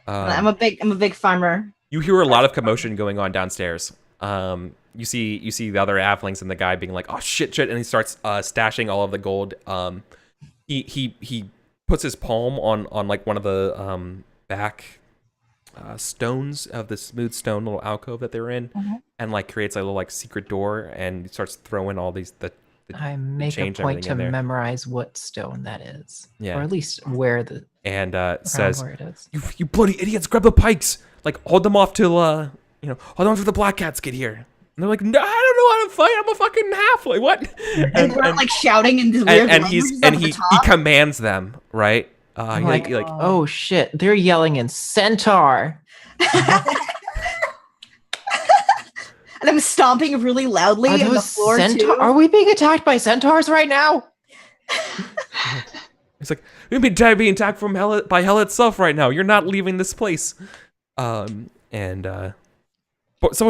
I'm a big farmer. You hear a lot of commotion going on downstairs. You see the other halflings and the guy being like, "Oh shit!" and he starts stashing all of the gold. He puts his palm on like one of the back stones of the smooth stone little alcove that they're in, and like creates a little like secret door, and starts throwing all these I make a change point everything to in there. memorize what stone that is, Yeah. or at least where the and around says, where it is. "You bloody idiots! Grab the pikes! Like hold them off till hold on till the black cats get here." And they're like, "No, I don't know how to fight. I'm a fucking halfling. What?" And we're like shouting in this weird and languages he over the top. commands them, right? I'm He like, oh shit, they're yelling in centaur. And I'm stomping really loudly Are on the those floor too. Are we being attacked by centaurs right now? It's like, we've been being attacked from by hell itself right now. You're not leaving this place. Someone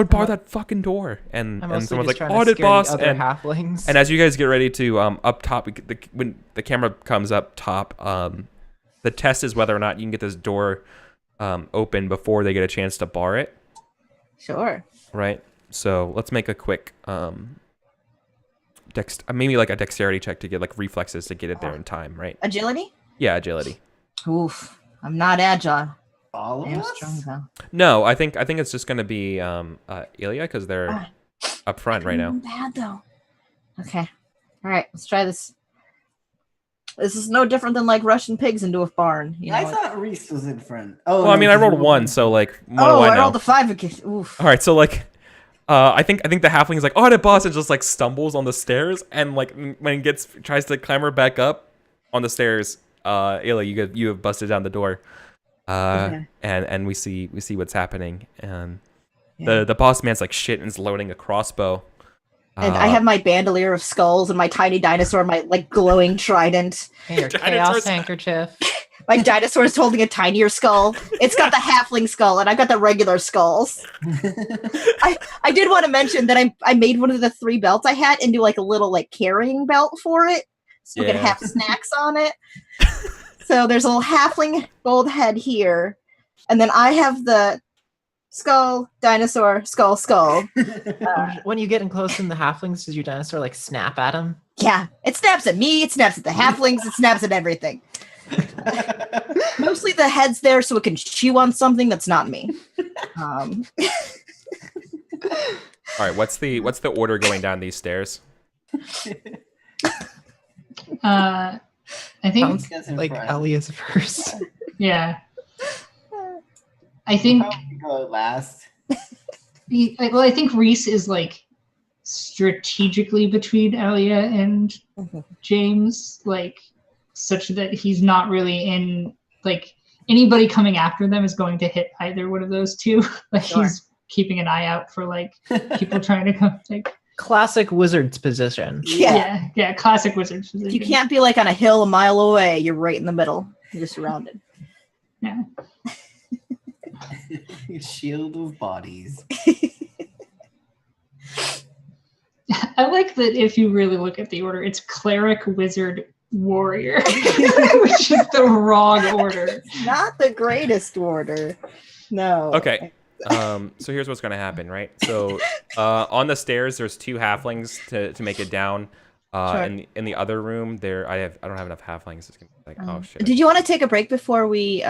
bar that fucking door. And I'm mostly someone's just like, trying to audit scare boss. the other And halflings. as you guys get ready to up top, when the camera comes up top, the test is whether or not you can get this door open before they get a chance to bar it. Sure. Right. So let's make a quick maybe like a dexterity check to get like reflexes to get it there in time, right? Agility? Yeah, agility. Oof. I'm not agile. All of I'm us? strong though. No, I think it's just gonna be Ilya because they're up front right now. I'm bad though. Okay. All right. Let's try this. This is no different than like Russian pigs into a barn. You know I what? thought Reese was in front. Oh, Well, I no, mean, I he's rolled in one, front. so like, what do Oh, I I know? rolled a 5 again. Oof. All right, so like, I think the halfling is like, audit boss, and just like stumbles on the stairs, and like when he tries to clamber back up on the stairs, Ilya, you have busted down the door, Okay. and we see what's happening, and Yeah. the boss man's like shit and is loading a crossbow. And I have my bandolier of skulls and my tiny dinosaur, my like glowing trident. And your Dinosaurs. chaos handkerchief. My dinosaur is holding a tinier skull. It's got the halfling skull, and I've got the regular skulls. I did want to mention that I made one of the 3 belts I had into like a little like carrying belt for it, so we could Yeah. have snacks on it. So there's a little halfling gold head here, and then I have the skull, dinosaur, skull. When you get in close to the halflings, does your dinosaur like snap at him? Yeah, it snaps at me, it snaps at the halflings, it snaps at everything. Mostly the head's there so it can chew on something that's not me. All right, what's the order going down these stairs? I think, Sounds Like front. Ellie is first. yeah. I think, Probably go last. I think Reese is like strategically between Elia and James, like such that he's not really in like anybody coming after them is going to hit either one of those two. Like Sure. he's keeping an eye out for like people trying to come like Classic wizard's position. Yeah. classic wizard position. You can't be like on a hill a mile away. You're right in the middle. You're surrounded. Yeah. Shield of bodies. I like that if you really look at the order, it's cleric, wizard, warrior, which is the wrong order. Not the greatest order. No. Okay. So here's what's gonna happen, right? So on the stairs, there's 2 halflings to make it down. Sure. In the other room, I don't have enough halflings. It's gonna be like, oh shit. Did you want to take a break before we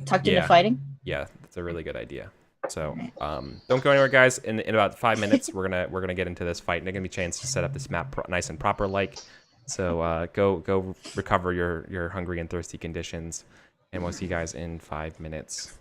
tucked into fighting? Yeah, that's a really good idea. So don't go anywhere, guys. In about 5 minutes, we're gonna get into this fight, and there's gonna be a chance to set up this map nice and proper like. So go recover your hungry and thirsty conditions, and we'll see you guys in 5 minutes.